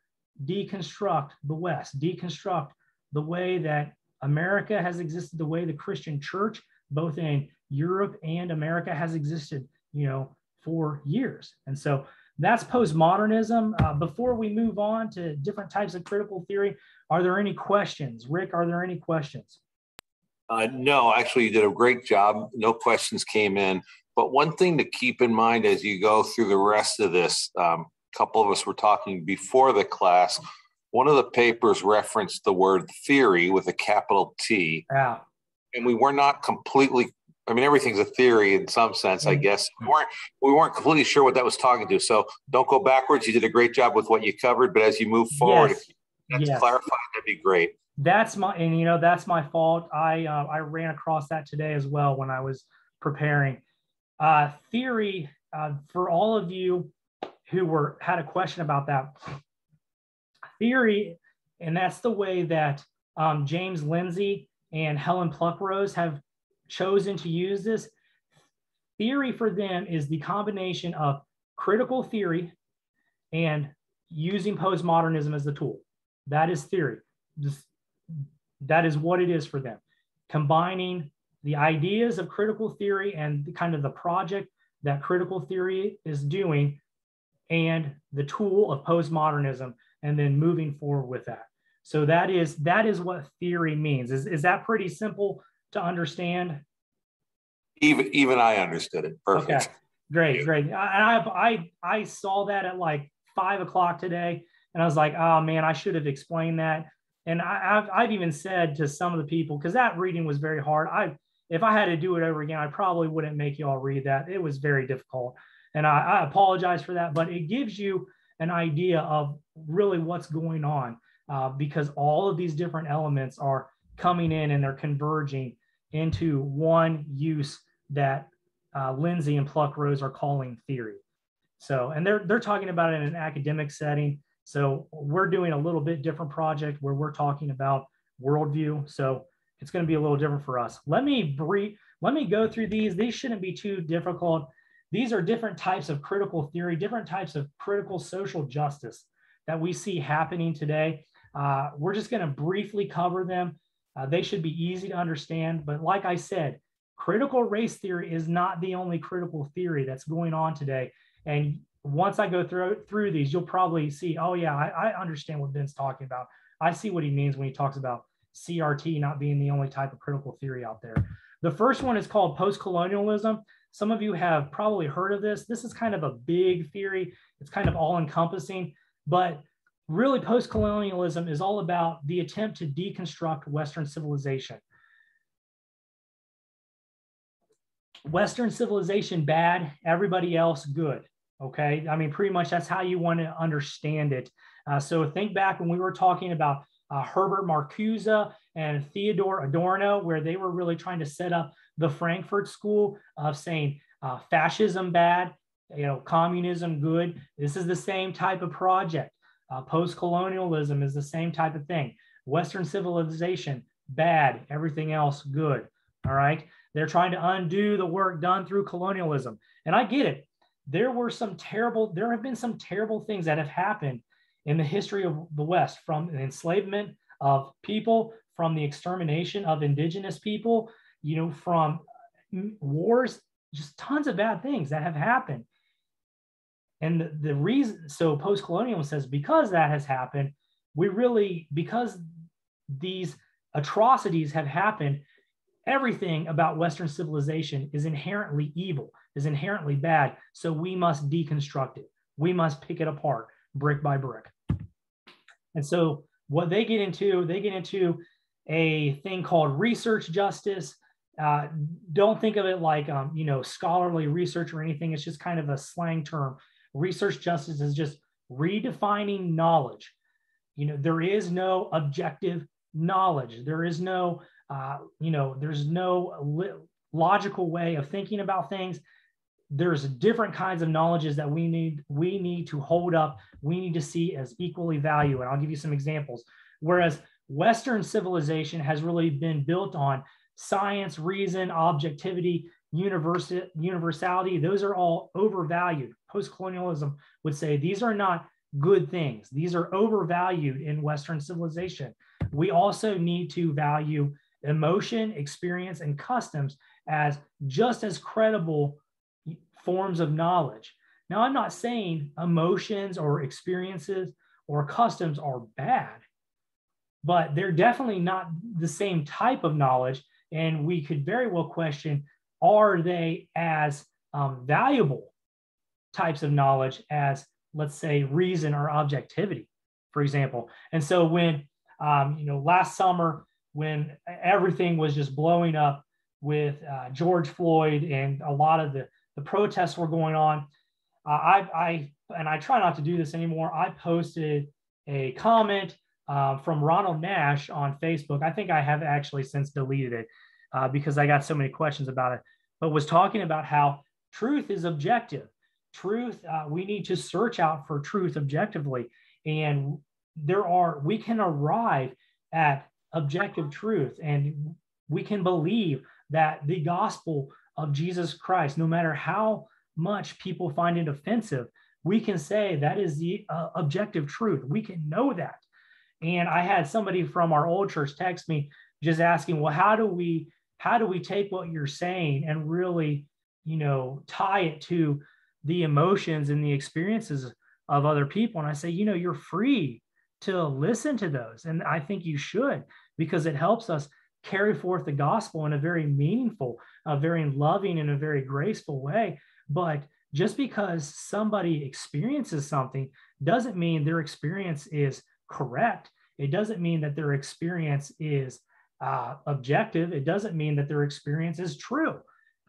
deconstruct the West, deconstruct the way that America has existed, the way the Christian church, both in Europe and America, has existed, for years. And so that's postmodernism. Before we move on to different types of critical theory, are there any questions? Rick, are there any questions? No, actually, you did a great job. No questions came in. But one thing to keep in mind as you go through the rest of this, a couple of us were talking before the class. One of the papers referenced the word theory with a capital T. Yeah. And we were not completely, everything's a theory in some sense, I guess. We weren't completely sure what that was talking to. So don't go backwards. You did a great job with what you covered. But as you move forward, if you have to clarify, that'd be great. That's my fault. I ran across that today as well when I was preparing. Theory, for all of you who had a question about that, theory, and that's the way that James Lindsay and Helen Pluckrose have chosen to use this. Theory for them is the combination of critical theory and using postmodernism as the tool. That is theory. That is what it is for them. Combining the ideas of critical theory and the project that critical theory is doing and the tool of postmodernism, and then moving forward with that. So that is what theory means. Is that pretty simple to understand? Even I understood it. Perfect. Okay. Great. I saw that at like 5 o'clock today, and I was like, oh man, I should have explained that. And I've even said to some of the people, because that reading was very hard. If I had to do it over again, I probably wouldn't make you all read that. It was very difficult. And I apologize for that, but it gives you an idea of really what's going on, because all of these different elements are coming in and they're converging into one use that Lindsay and Pluckrose are calling theory. So, and they're talking about it in an academic setting. So we're doing a little bit different project where we're talking about worldview. So it's going to be a little different for us. Let me go through these. These shouldn't be too difficult. These are different types of critical theory, different types of critical social justice that we see happening today. We're just going to briefly cover them. They should be easy to understand. But like I said, critical race theory is not the only critical theory that's going on today. And once I go through these, you'll probably see, oh yeah, I understand what Ben's talking about. I see what he means when he talks about CRT not being the only type of critical theory out there. The first one is called postcolonialism. Some of you have probably heard of this. This is kind of a big theory. It's kind of all-encompassing, but really postcolonialism is all about the attempt to deconstruct Western civilization. Western civilization bad, everybody else good. Okay, I mean, pretty much that's how you want to understand it. So think back when we were talking about Herbert Marcuse and Theodore Adorno, where they were really trying to set up the Frankfurt School of saying fascism bad, communism good. This is the same type of project. Post-colonialism is the same type of thing. Western civilization bad, everything else good. All right, they're trying to undo the work done through colonialism, and I get it. There have been some terrible things that have happened in the history of the West, from the enslavement of people, from the extermination of indigenous people, from wars, just tons of bad things that have happened. And the reason, so post-colonialism says, because that has happened, because these atrocities have happened, everything about Western civilization is inherently evil, is inherently bad. So we must deconstruct it. We must pick it apart brick by brick. And so what they get into a thing called research justice. Don't think of it like, scholarly research or anything. It's just kind of a slang term. Research justice is just redefining knowledge. There is no objective knowledge. There is no there's no logical way of thinking about things. There's different kinds of knowledges that we need to hold up. We need to see as equally valued. And I'll give you some examples. Whereas Western civilization has really been built on science, reason, objectivity, universality. Those are all overvalued. Postcolonialism would say these are not good things. These are overvalued in Western civilization. We also need to value emotion, experience, and customs as just as credible forms of knowledge. Now, I'm not saying emotions or experiences or customs are bad, but they're definitely not the same type of knowledge. And we could very well question, are they as valuable types of knowledge as, let's say, reason or objectivity, for example? And so when, last summer, when everything was just blowing up with George Floyd and a lot of the protests were going on, I try not to do this anymore. I posted a comment from Ronald Nash on Facebook. I think I have actually since deleted it because I got so many questions about it, but was talking about how truth is objective. Truth, we need to search out for truth objectively. And we can arrive at objective truth, and we can believe that the gospel of Jesus Christ, no matter how much people find it offensive, we can say that is the objective truth. We can know that. And I had somebody from our old church text me just asking, well, how do we take what you're saying and really, tie it to the emotions and the experiences of other people? And I say, you're free to listen to those. And I think you should, because it helps us carry forth the gospel in a very meaningful, a very loving, and a very graceful way. But just because somebody experiences something doesn't mean their experience is correct. It doesn't mean that their experience is objective. It doesn't mean that their experience is true.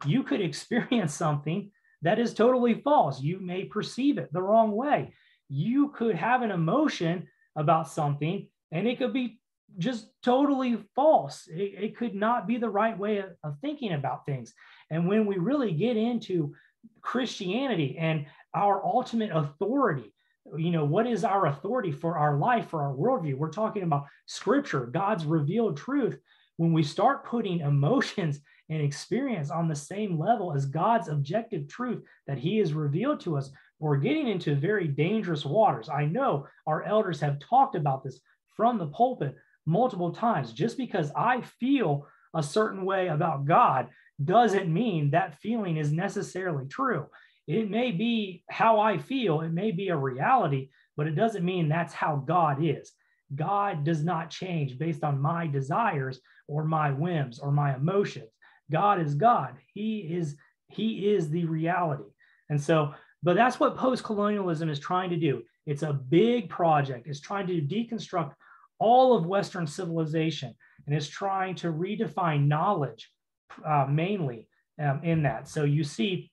You could experience something that is totally false. You may perceive it the wrong way. You could have an emotion about something, and it could be just totally false. It could not be the right way of thinking about things. And when we really get into Christianity and our ultimate authority, what is our authority for our life, for our worldview? We're talking about Scripture, God's revealed truth. When we start putting emotions and experience on the same level as God's objective truth that He has revealed to us, we're getting into very dangerous waters. I know our elders have talked about this from the pulpit multiple times. Just because I feel a certain way about God doesn't mean that feeling is necessarily true. It may be how I feel, it may be a reality, but it doesn't mean that's how God is. God does not change based on my desires or my whims or my emotions. God is God. He is the reality. And so, but that's what postcolonialism is trying to do. It's a big project. It's trying to deconstruct all of Western civilization, and it's trying to redefine knowledge mainly in that. So you see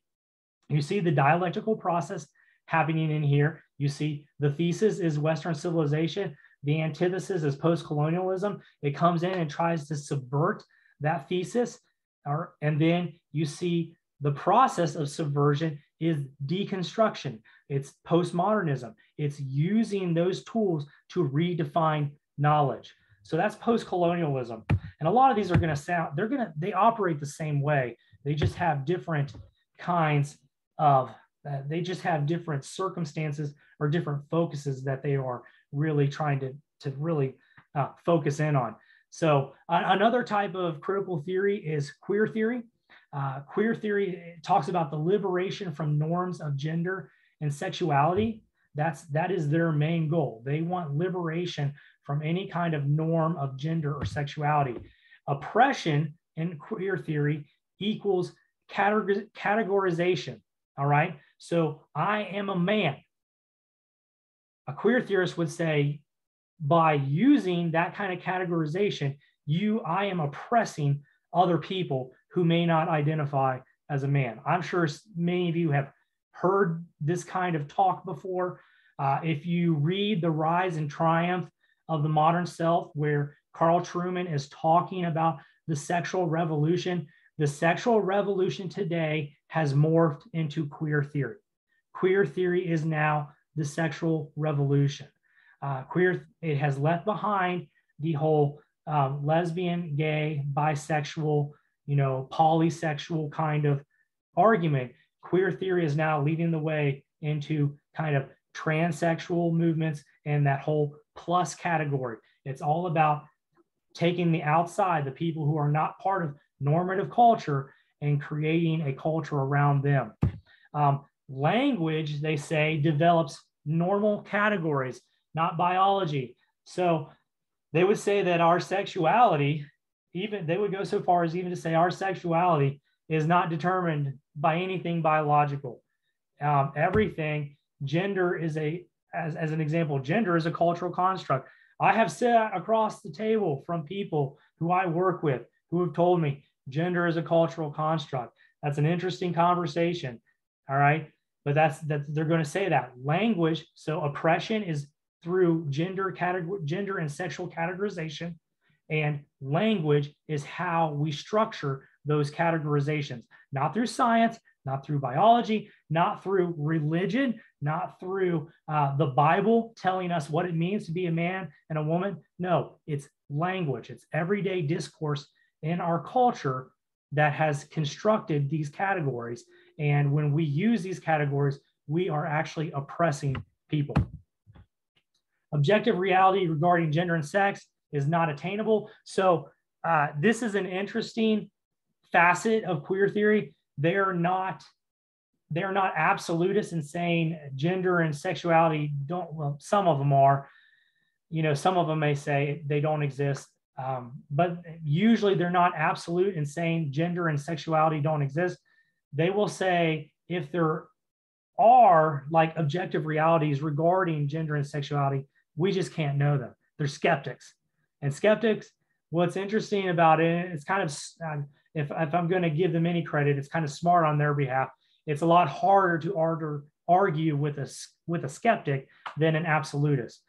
the dialectical process happening in here. You see the thesis is Western civilization. The antithesis is postcolonialism. It comes in and tries to subvert that thesis. And then you see the process of subversion is deconstruction. It's postmodernism. It's using those tools to redefine knowledge. So that's postcolonialism. And a lot of these are going to sound, they operate the same way. They just have different kinds of, they just have different circumstances or different focuses that they are really trying to really focus in on. So another type of critical theory is queer theory. Queer theory talks about the liberation from norms of gender and sexuality. That is their main goal. They want liberation from any kind of norm of gender or sexuality. Oppression in queer theory equals categorization. All right. So I am a man. A queer theorist would say, by using that kind of categorization, I am oppressing other people who may not identify as a man. I'm sure many of you have heard this kind of talk before. If you read The Rise and Triumph of the Modern Self, where Carl Trueman is talking about the sexual revolution, the sexual revolution today has morphed into queer theory. Queer theory is now the sexual revolution. It has left behind the whole lesbian, gay, bisexual, polysexual kind of argument. Queer theory is now leading the way into kind of transsexual movements and that whole plus category. It's all about taking the outside, the people who are not part of normative culture, and creating a culture around them. Language, they say, develops normal categories, not biology. So they would say that our sexuality, they would go so far as even to say our sexuality is not determined by anything biological. Everything, gender is as an example, gender is a cultural construct. I have sat across the table from people who I work with who have told me gender is a cultural construct. That's an interesting conversation. All right. But they're going to say that. Language, so oppression is through gender and sexual categorization, and language is how we structure those categorizations, not through science, not through biology, not through religion, not through the Bible telling us what it means to be a man and a woman. No, it's language. It's everyday discourse in our culture that has constructed these categories. And when we use these categories, we are actually oppressing people. Objective reality regarding gender and sex is not attainable. So this is an interesting facet of queer theory. They're not absolutists in saying gender and sexuality don't, well, some of them are, some of them may say they don't exist. But usually they're not absolute in saying gender and sexuality don't exist. They will say if there are like objective realities regarding gender and sexuality, we just can't know them. They're skeptics. And skeptics, what's interesting about it, it's kind of, if I'm going to give them any credit, it's kind of smart on their behalf. It's a lot harder to argue with a skeptic than an absolutist.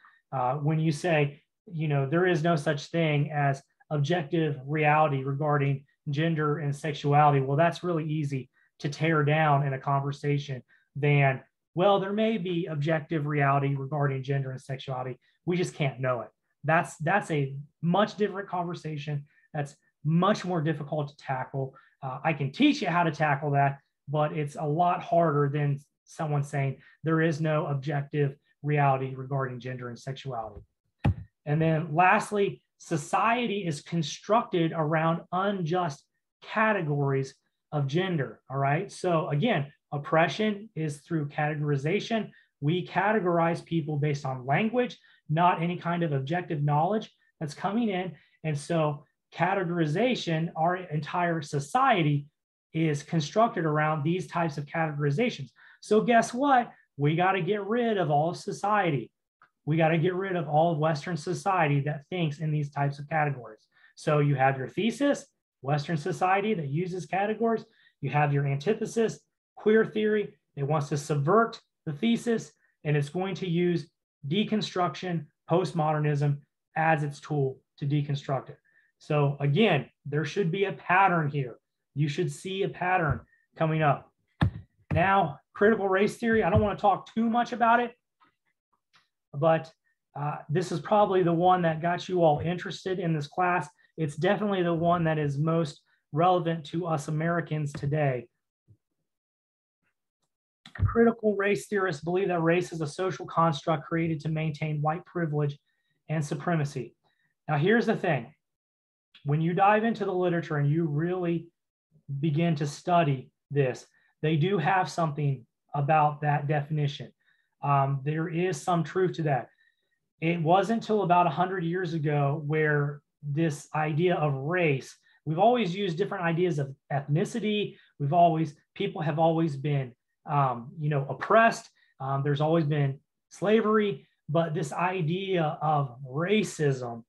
When you say, there is no such thing as objective reality regarding gender and sexuality. Well, that's really easy to tear down in a conversation than, well, there may be objective reality regarding gender and sexuality. We just can't know it. That's a much different conversation. That's much more difficult to tackle. I can teach you how to tackle that, but it's a lot harder than someone saying there is no objective reality regarding gender and sexuality. And then lastly, society is constructed around unjust categories of gender. All right. So again, oppression is through categorization. We categorize people based on language, not any kind of objective knowledge that's coming in. And so categorization, our entire society is constructed around these types of categorizations. So guess what? We got to get rid of all of society. We got to get rid of all of Western society that thinks in these types of categories. So you have your thesis, Western society that uses categories. You have your antithesis, queer theory. It wants to subvert the thesis, and it's going to use deconstruction, postmodernism as its tool to deconstruct it. So again, there should be a pattern here. You should see a pattern coming up. Now, critical race theory, I don't want to talk too much about it, but this is probably the one that got you all interested in this class. It's definitely the one that is most relevant to us Americans today. Critical race theorists believe that race is a social construct created to maintain white privilege and supremacy. Now, here's the thing. When you dive into the literature and you really begin to study this, they do have something about that definition. There is some truth to that. It wasn't until about 100 years ago where this idea of race, we've always used different ideas of ethnicity. People have always been, oppressed. There's always been slavery, but this idea of racism,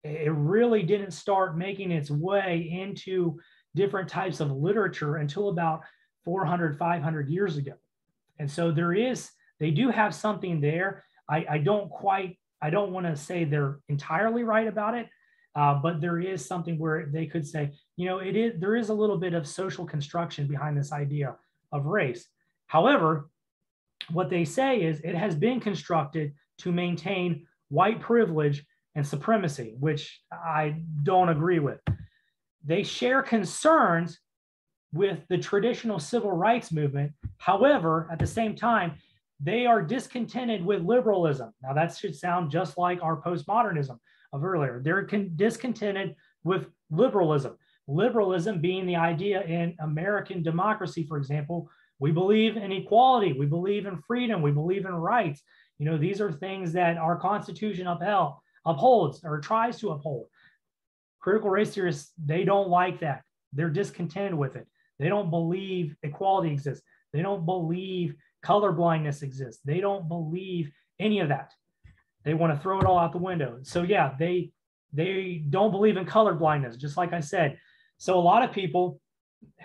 it really didn't start making its way into different types of literature until about 400, 500 years ago. And so they do have something there. I don't want to say they're entirely right about it, but there is something where they could say, there is a little bit of social construction behind this idea of race. However, what they say is it has been constructed to maintain white privilege and supremacy, which I don't agree with. They share concerns with the traditional civil rights movement. However, at the same time, they are discontented with liberalism. Now, that should sound just like our postmodernism of earlier. They're discontented with liberalism. Liberalism being the idea in American democracy, for example, we believe in equality, we believe in freedom, we believe in rights. These are things that our Constitution upholds or tries to uphold. Critical race theorists, they don't like that. They're discontented with it. They don't believe equality exists. They don't believe color blindness exists. They don't believe any of that. They want to throw it all out the window. So yeah, they don't believe in color blindness, just like I said. So a lot of people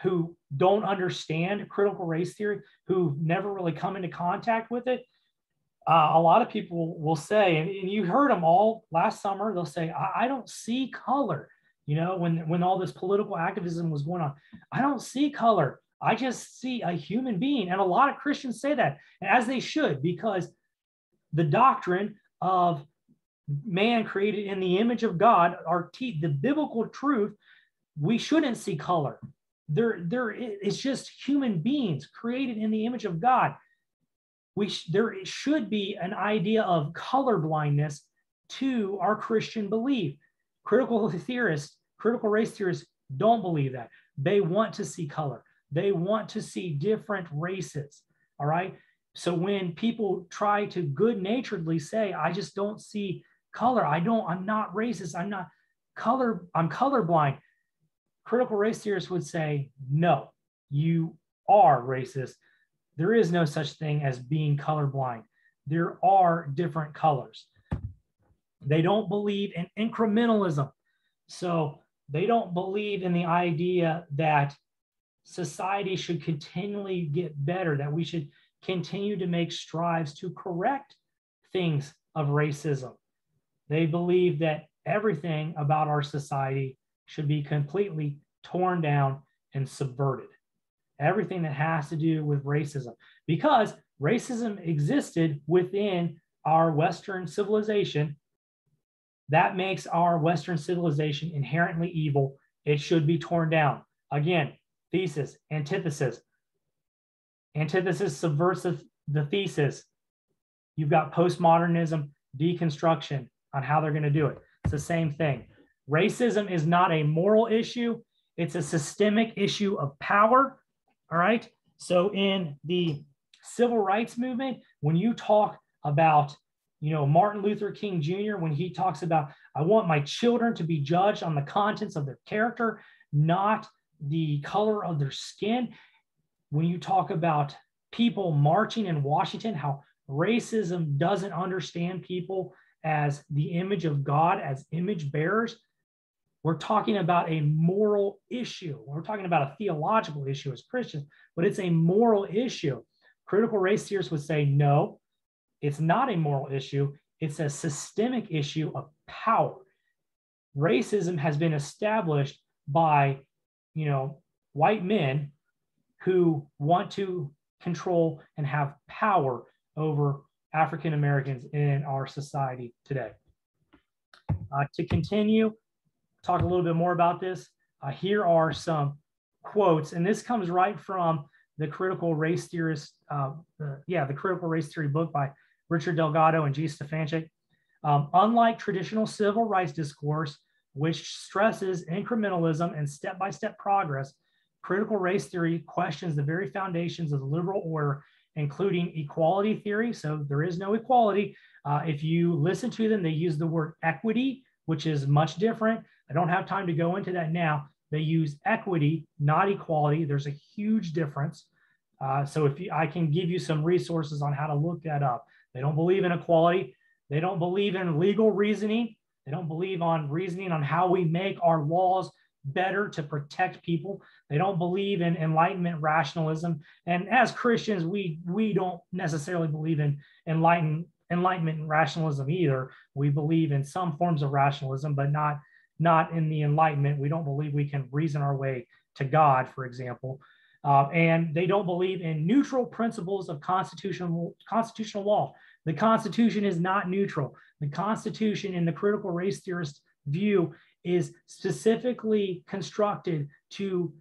who don't understand critical race theory, who've never really come into contact with it, a lot of people will say, and you heard them all last summer, they'll say, I don't see color. When all this political activism was going on, I don't see color. I just see a human being. And a lot of Christians say that, as they should, because the doctrine of man created in the image of God, the biblical truth, we shouldn't see color. It's just human beings created in the image of God. There should be an idea of color blindness to our Christian belief. Critical race theorists don't believe that. They want to see color. They want to see different races. All right. So when people try to good-naturedly say, I just don't see color, I'm not racist, I'm colorblind, critical race theorists would say, no, you are racist. There is no such thing as being colorblind. There are different colors. They don't believe in incrementalism. So they don't believe in the idea that society should continually get better, that we should continue to make strides to correct things of racism. They believe that everything about our society should be completely torn down and subverted. Everything that has to do with racism, because racism existed within our Western civilization. That makes our Western civilization inherently evil. It should be torn down. Again, thesis, antithesis. Antithesis subverts the thesis. You've got postmodernism, deconstruction on how they're going to do it. It's the same thing. Racism is not a moral issue. It's a systemic issue of power. All right. So in the civil rights movement, when you talk about, Martin Luther King Jr., when he talks about, I want my children to be judged on the contents of their character, not the color of their skin. When you talk about people marching in Washington, how racism doesn't understand people as the image of God, as image bearers, we're talking about a moral issue. We're talking about a theological issue as Christians, but it's a moral issue. Critical race theorists would say, no, it's not a moral issue. It's a systemic issue of power. Racism has been established by, white men who want to control and have power over African Americans in our society today. To continue, talk a little bit more about this. Here are some quotes, and this comes right from the Critical Race Theorist, the Critical Race Theory book by Richard Delgado and G. Stefanchik. Unlike traditional civil rights discourse, which stresses incrementalism and step-by-step progress, critical race theory questions the very foundations of the liberal order, including equality theory. So there is no equality. If you listen to them, they use the word equity, which is much different. I don't have time to go into that now. They use equity, not equality. There's a huge difference. So I can give you some resources on how to look that up. They don't believe in equality. They don't believe in legal reasoning. They don't believe on reasoning on how we make our laws better to protect people. They don't believe in Enlightenment rationalism. And as Christians, we don't necessarily believe in Enlightenment rationalism either. We believe in some forms of rationalism, but not in the Enlightenment. We don't believe we can reason our way to God, for example. And they don't believe in neutral principles of constitutional law. The Constitution is not neutral. The Constitution, in the critical race theorist view, is specifically constructed to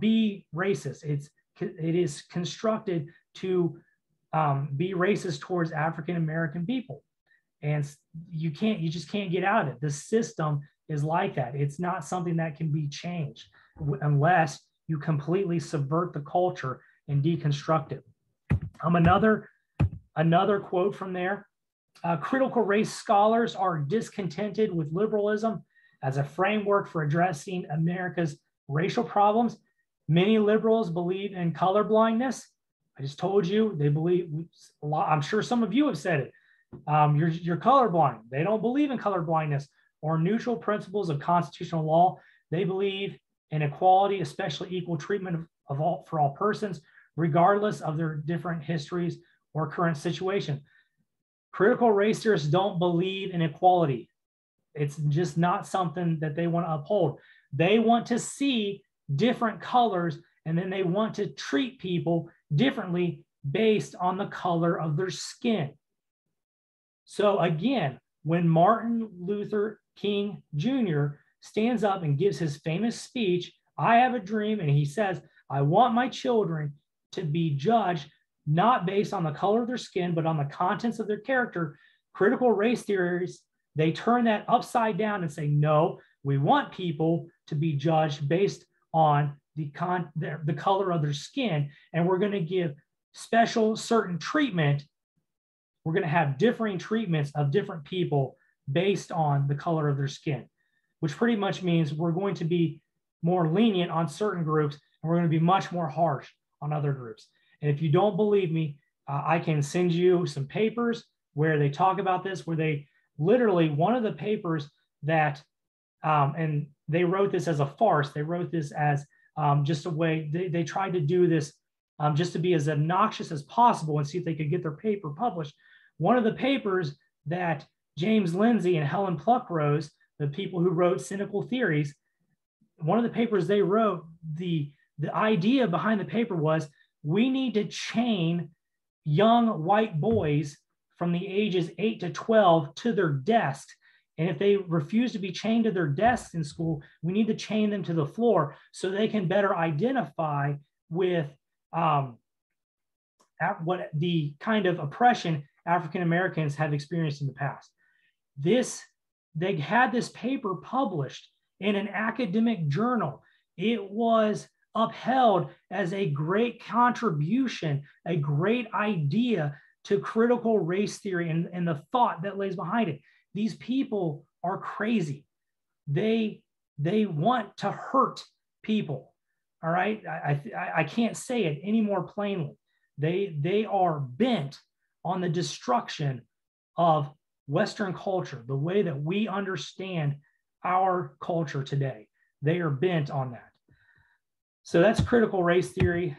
be racist. It is constructed to be racist towards African American people, and you just can't get out of it. The system is like that. It's not something that can be changed unless you completely subvert the culture and deconstruct it. Another quote from there. Critical race scholars are discontented with liberalism as a framework for addressing America's racial problems. Many liberals believe in colorblindness. I just told you they believe a lot. I'm sure some of you have said it. You're colorblind. They don't believe in colorblindness or neutral principles of constitutional law. They believe in equality, especially equal treatment for all persons, regardless of their different histories or current situation. Critical race theorists don't believe in equality. It's just not something that they want to uphold. They want to see different colors, and then they want to treat people differently based on the color of their skin. So again, when Martin Luther King Jr. stands up and gives his famous speech, I have a dream, and he says, I want my children to be judged not based on the color of their skin, but on the contents of their character. Critical race theories, they turn that upside down and say, no, we want people to be judged based on the color of their skin, and we're going to give special certain treatment. We're going to have differing treatments of different people based on the color of their skin, which pretty much means we're going to be more lenient on certain groups, and we're going to be much more harsh on other groups. And if you don't believe me, I can send you some papers where they talk about this, where they literally, one of the papers that, and they wrote this as a farce. They wrote this as just a way, they tried to do this just to be as obnoxious as possible and see if they could get their paper published. One of the papers that James Lindsay and Helen Pluckrose, the people who wrote Cynical Theories, one of the papers they wrote, the idea behind the paper was we need to chain young white boys from the ages 8 to 12 to their desks. And if they refuse to be chained to their desks in school, we need to chain them to the floor so they can better identify with what the kind of oppression African Americans have experienced in the past. They had this paper published in an academic journal. It was upheld as a great contribution, a great idea to critical race theory and the thought that lays behind it. These people are crazy. They want to hurt people. All right. I can't say it any more plainly. They are bent on the destruction of Western culture, the way that we understand our culture today. They are bent on that. So that's critical race theory.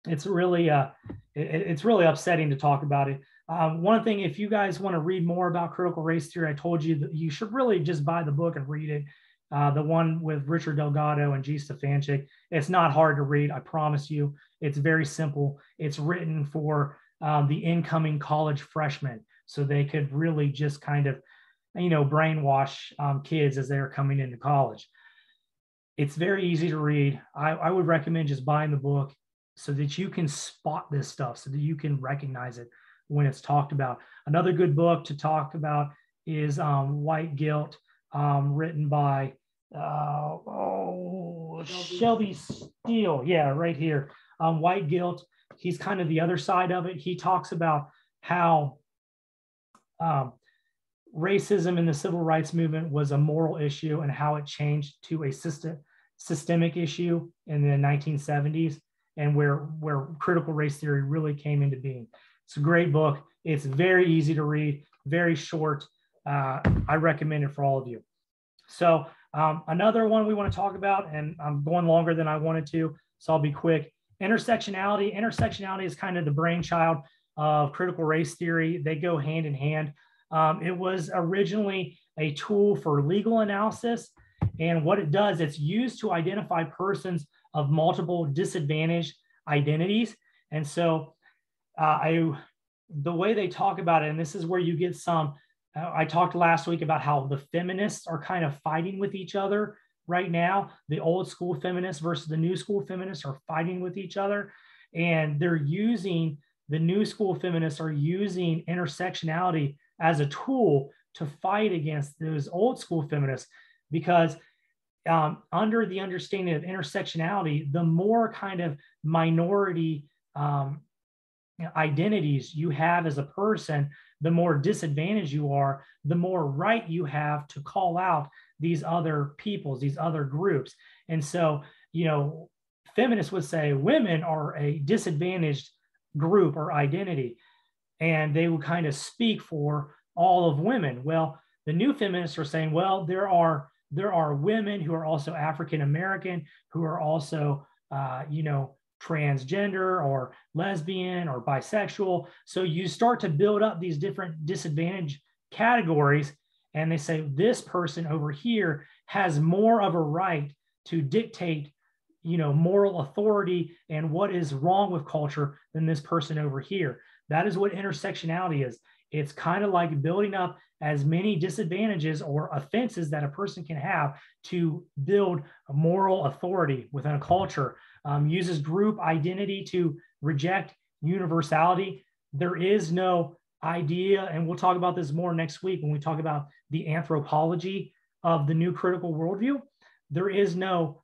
It's really upsetting to talk about it. One thing, if you guys want to read more about critical race theory, I told you that you should really just buy the book and read it. The one with Richard Delgado and G. Stefanchik. It's not hard to read, I promise you. It's very simple. It's written for the incoming college freshmen, so they could really just kind of, brainwash kids as they're coming into college. It's very easy to read. I would recommend just buying the book so that you can spot this stuff, so that you can recognize it when it's talked about. Another good book to talk about is White Guilt, written by Shelby Steele. Yeah, right here. White Guilt. He's kind of the other side of it. He talks about how racism in the civil rights movement was a moral issue and how it changed to a systemic issue in the 1970s, and where critical race theory really came into being. It's a great book. It's very easy to read, very short. I recommend it for all of you. So another one we want to talk about, and I'm going longer than I wanted to, so I'll be quick. Intersectionality. Intersectionality is kind of the brainchild of critical race theory. They go hand in hand. It was originally a tool for legal analysis. And what it does, it's used to identify persons of multiple disadvantaged identities. And so the way they talk about it, and this is where you get some, I talked last week about how the feminists are kind of fighting with each other right now. The old school feminists versus the new school feminists are fighting with each other. And the new school feminists are using intersectionality as a tool to fight against those old school feminists, because under the understanding of intersectionality, the more kind of minority identities you have as a person, the more disadvantaged you are, the more right you have to call out these other peoples, these other groups. And so, feminists would say women are a disadvantaged group or identity, and they would kind of speak for all of women. Well, the new feminists are saying, well, there are women who are also African American, who are also, transgender or lesbian or bisexual. So you start to build up these different disadvantaged categories, and they say this person over here has more of a right to dictate, moral authority and what is wrong with culture than this person over here. That is what intersectionality is. It's kind of like building up as many disadvantages or offenses that a person can have to build a moral authority within a culture. Uses group identity to reject universality. There is no idea, and we'll talk about this more next week when we talk about the anthropology of the new critical worldview. There is no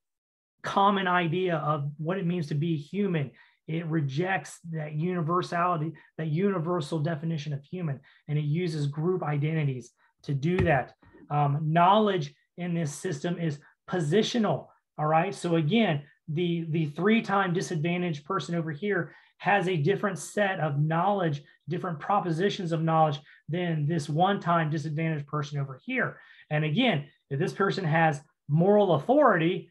common idea of what it means to be human. It rejects that universality, that universal definition of human, and it uses group identities to do that. Knowledge in this system is positional. All right. So again, the 3-time disadvantaged person over here has a different set of knowledge, different propositions of knowledge than this 1-time disadvantaged person over here. And again, if this person has moral authority,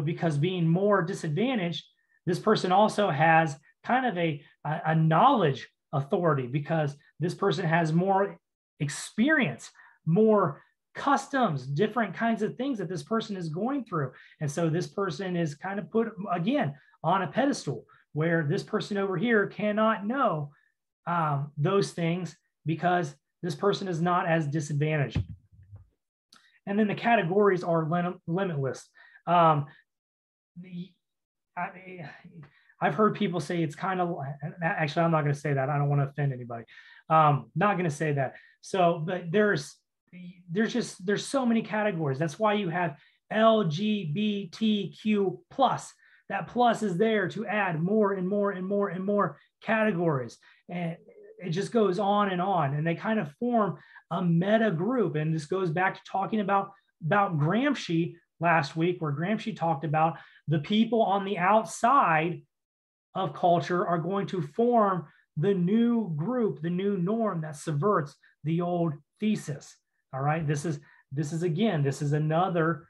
because being more disadvantaged, this person also has kind of a knowledge authority, because this person has more experience more customs, different kinds of things that this person is going through. And so this person is kind of put, again, on a pedestal where this person over here cannot know those things because this person is not as disadvantaged. And then the categories are limitless. I've heard people say it's kind of, actually, I'm not going to say that. I don't want to offend anybody. Not going to say that. So, but there's so many categories. That's why you have LGBTQ plus. That plus is there to add more and more and more and more categories. And it just goes on. And they kind of form a meta group. And this goes back to talking about Gramsci last week, where Gramsci talked about the people on the outside of culture are going to form the new group, the new norm that subverts the old thesis. All right. This is another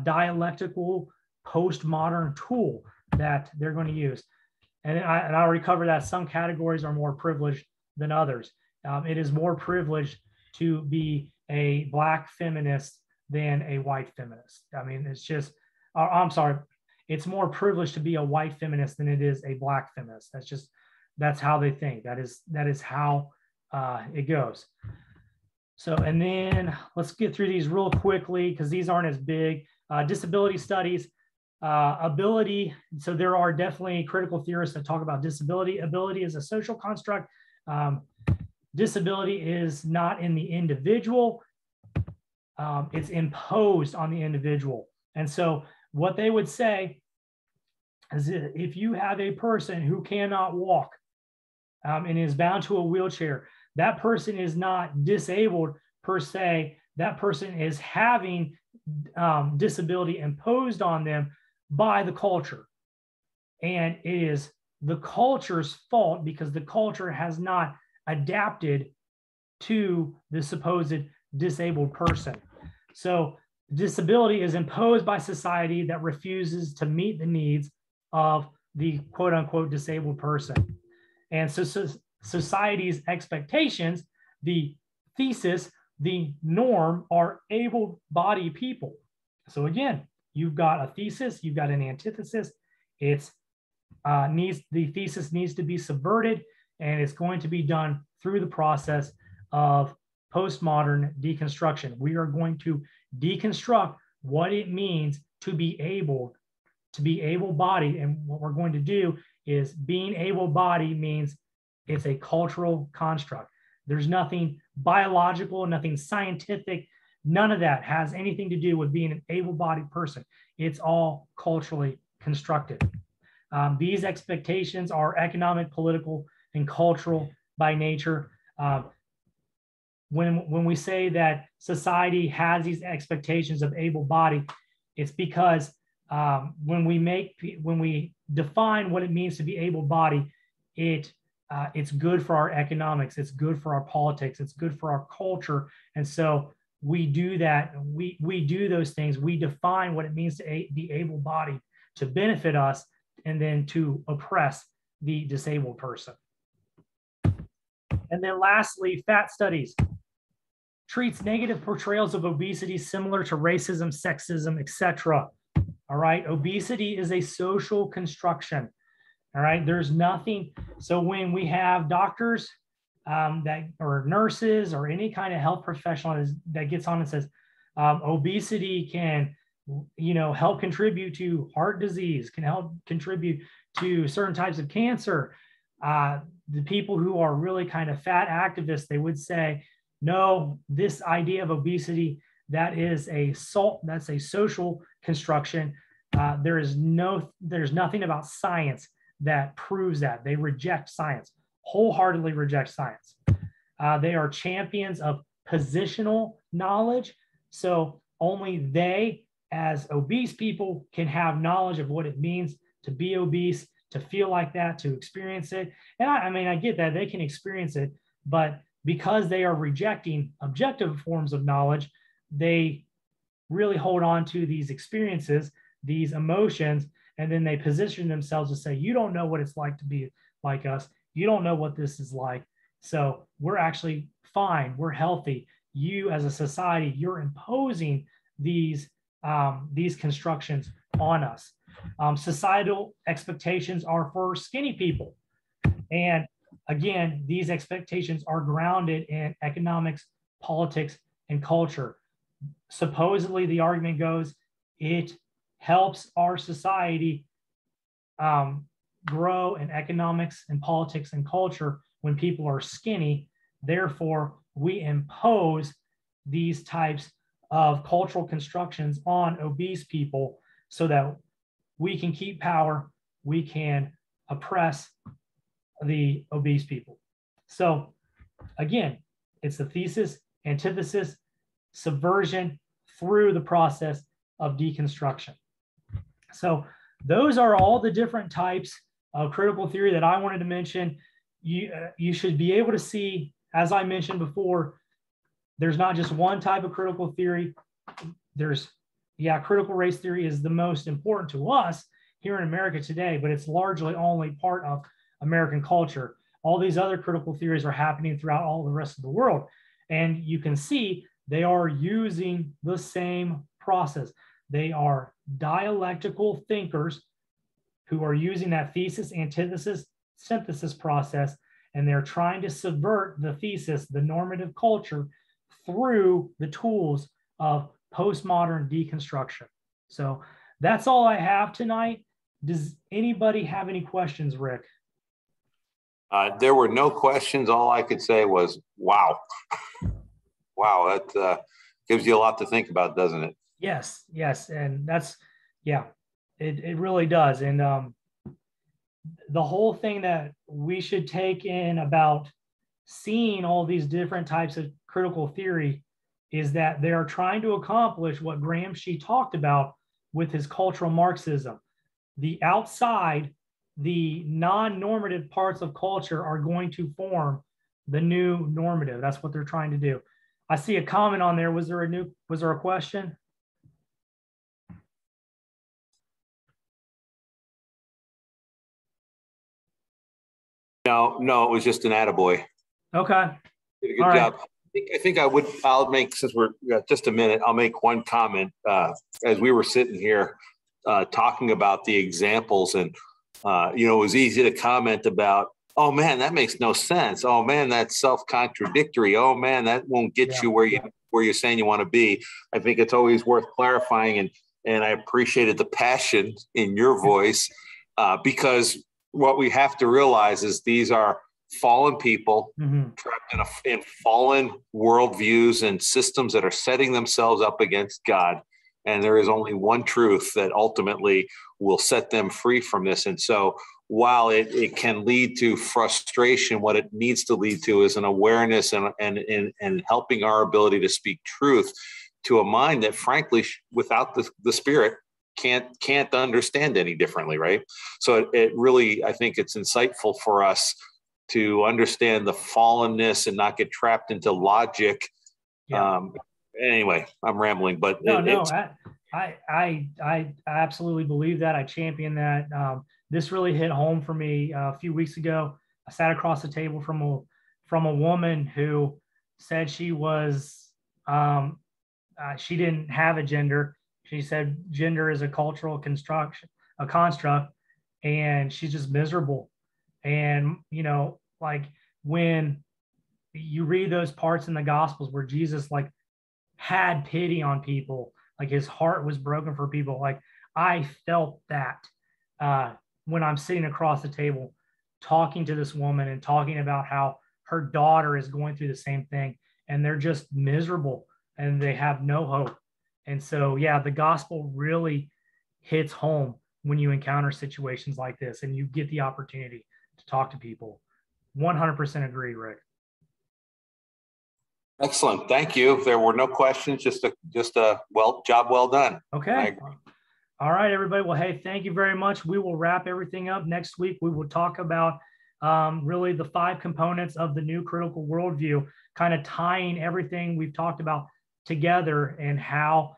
dialectical postmodern tool that they're going to use. And I already covered that some categories are more privileged than others. It is more privileged to be a Black feminist than a white feminist. I mean, it's just, I'm sorry, it's more privileged to be a white feminist than it is a Black feminist. That's how they think. That is how it goes. So, and then let's get through these real quickly because these aren't as big. Disability studies, ability. So there are definitely critical theorists that talk about disability. Ability is a social construct. Disability is not in the individual. It's imposed on the individual. And so what they would say is if you have a person who cannot walk and is bound to a wheelchair, that person is not disabled per se. That person is having disability imposed on them by the culture. And it is the culture's fault because the culture has not adapted to the supposed disabled person. So disability is imposed by society that refuses to meet the needs of the quote unquote disabled person. And so society's expectations, the thesis, the norm are able-bodied people. So again, you've got a thesis, you've got an antithesis. The thesis needs to be subverted, and it's going to be done through the process of postmodern deconstruction. We are going to deconstruct what it means to be able-bodied. And what we're going to do is being able-bodied means it's a cultural construct. There's nothing biological, nothing scientific. None of that has anything to do with being an able-bodied person. It's all culturally constructed. These expectations are economic, political, and cultural by nature. When we say that society has these expectations of able-bodied, it's because when we define what it means to be able-bodied, it's good for our economics, it's good for our politics, it's good for our culture. And so we do that, we do those things, we define what it means to be able-bodied to benefit us and then to oppress the disabled person. And then lastly, fat studies treats negative portrayals of obesity similar to racism, sexism, etc. All right, obesity is a social construction. All right, there's nothing. So when we have doctors or nurses or any kind of health professional that gets on and says obesity can, help contribute to heart disease, can help contribute to certain types of cancer. The people who are really kind of fat activists, they would say, no, this idea of obesity, that's a social construction. There's nothing about science that proves that. They reject science, wholeheartedly reject science. They are champions of positional knowledge. So only they, as obese people, can have knowledge of what it means to be obese, to feel like that, to experience it. And I get that they can experience it, but because they are rejecting objective forms of knowledge, they really hold on to these experiences, these emotions, and then they position themselves to say, you don't know what it's like to be like us. You don't know what this is like. So we're actually fine. We're healthy. You as a society, you're imposing these constructions on us. Societal expectations are for skinny people. And again, these expectations are grounded in economics, politics, and culture. Supposedly, the argument goes, it helps our society grow in economics and politics and culture when people are skinny. Therefore, we impose these types of cultural constructions on obese people so that we can keep power, we can oppress the obese people. So again, it's the thesis, antithesis, subversion through the process of deconstruction. So those are all the different types of critical theory that I wanted to mention. You should be able to see, as I mentioned before, there's not just one type of critical theory. Critical race theory is the most important to us here in America today, but it's largely only part of American culture. All these other critical theories are happening throughout all the rest of the world. And you can see they are using the same process. They are dialectical thinkers who are using that thesis, antithesis, synthesis process, and they're trying to subvert the thesis, the normative culture, through the tools of postmodern deconstruction. So that's all I have tonight. Does anybody have any questions, Rick? There were no questions. All I could say was, wow. Wow, that gives you a lot to think about, doesn't it? Yes. And that's, it really does. And the whole thing that we should take in about seeing all these different types of critical theory is that they are trying to accomplish what Gramsci talked about with his cultural Marxism. The outside, the non-normative parts of culture are going to form the new normative. That's what they're trying to do. I see a comment on there. Was there a question? No, it was just an attaboy. Okay. Did a good job. Right. I'll make, since we're just a minute, I'll make one comment. As we were sitting here talking about the examples, and it was easy to comment about, oh man, that makes no sense. Oh man, that's self-contradictory. Oh man, that won't get you where you're saying you want to be. I think it's always worth clarifying, and I appreciated the passion in your voice because what we have to realize is these are fallen people trapped in fallen worldviews and systems that are setting themselves up against God. And there is only one truth that ultimately will set them free from this. And so while it can lead to frustration, what it needs to lead to is an awareness and helping our ability to speak truth to a mind that, frankly, without the Spirit, can't understand any differently, right? So it really, I think it's insightful for us to understand the fallenness and not get trapped into logic. Anyway, I'm rambling, but I absolutely believe that. I champion that. This really hit home for me a few weeks ago. I sat across the table from a woman who said she was she didn't have a gender. She said gender is a cultural construct, and she's just miserable. And, like when you read those parts in the Gospels where Jesus had pity on people, like his heart was broken for people. Like I felt that when I'm sitting across the table talking to this woman and talking about how her daughter is going through the same thing, and they're just miserable and they have no hope. And so, the gospel really hits home when you encounter situations like this and you get the opportunity to talk to people. 100% agree, Rick. Excellent. Thank you. There were no questions, just a job well done. Okay. All right, everybody. Well, hey, thank you very much. We will wrap everything up next week. We will talk about really the 5 components of the new critical worldview, kind of tying everything we've talked about together and how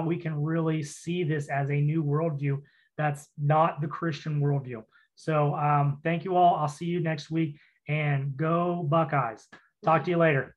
we can really see this as a new worldview that's not the Christian worldview. So thank you all. I'll see you next week. and go Buckeyes. Talk to you later.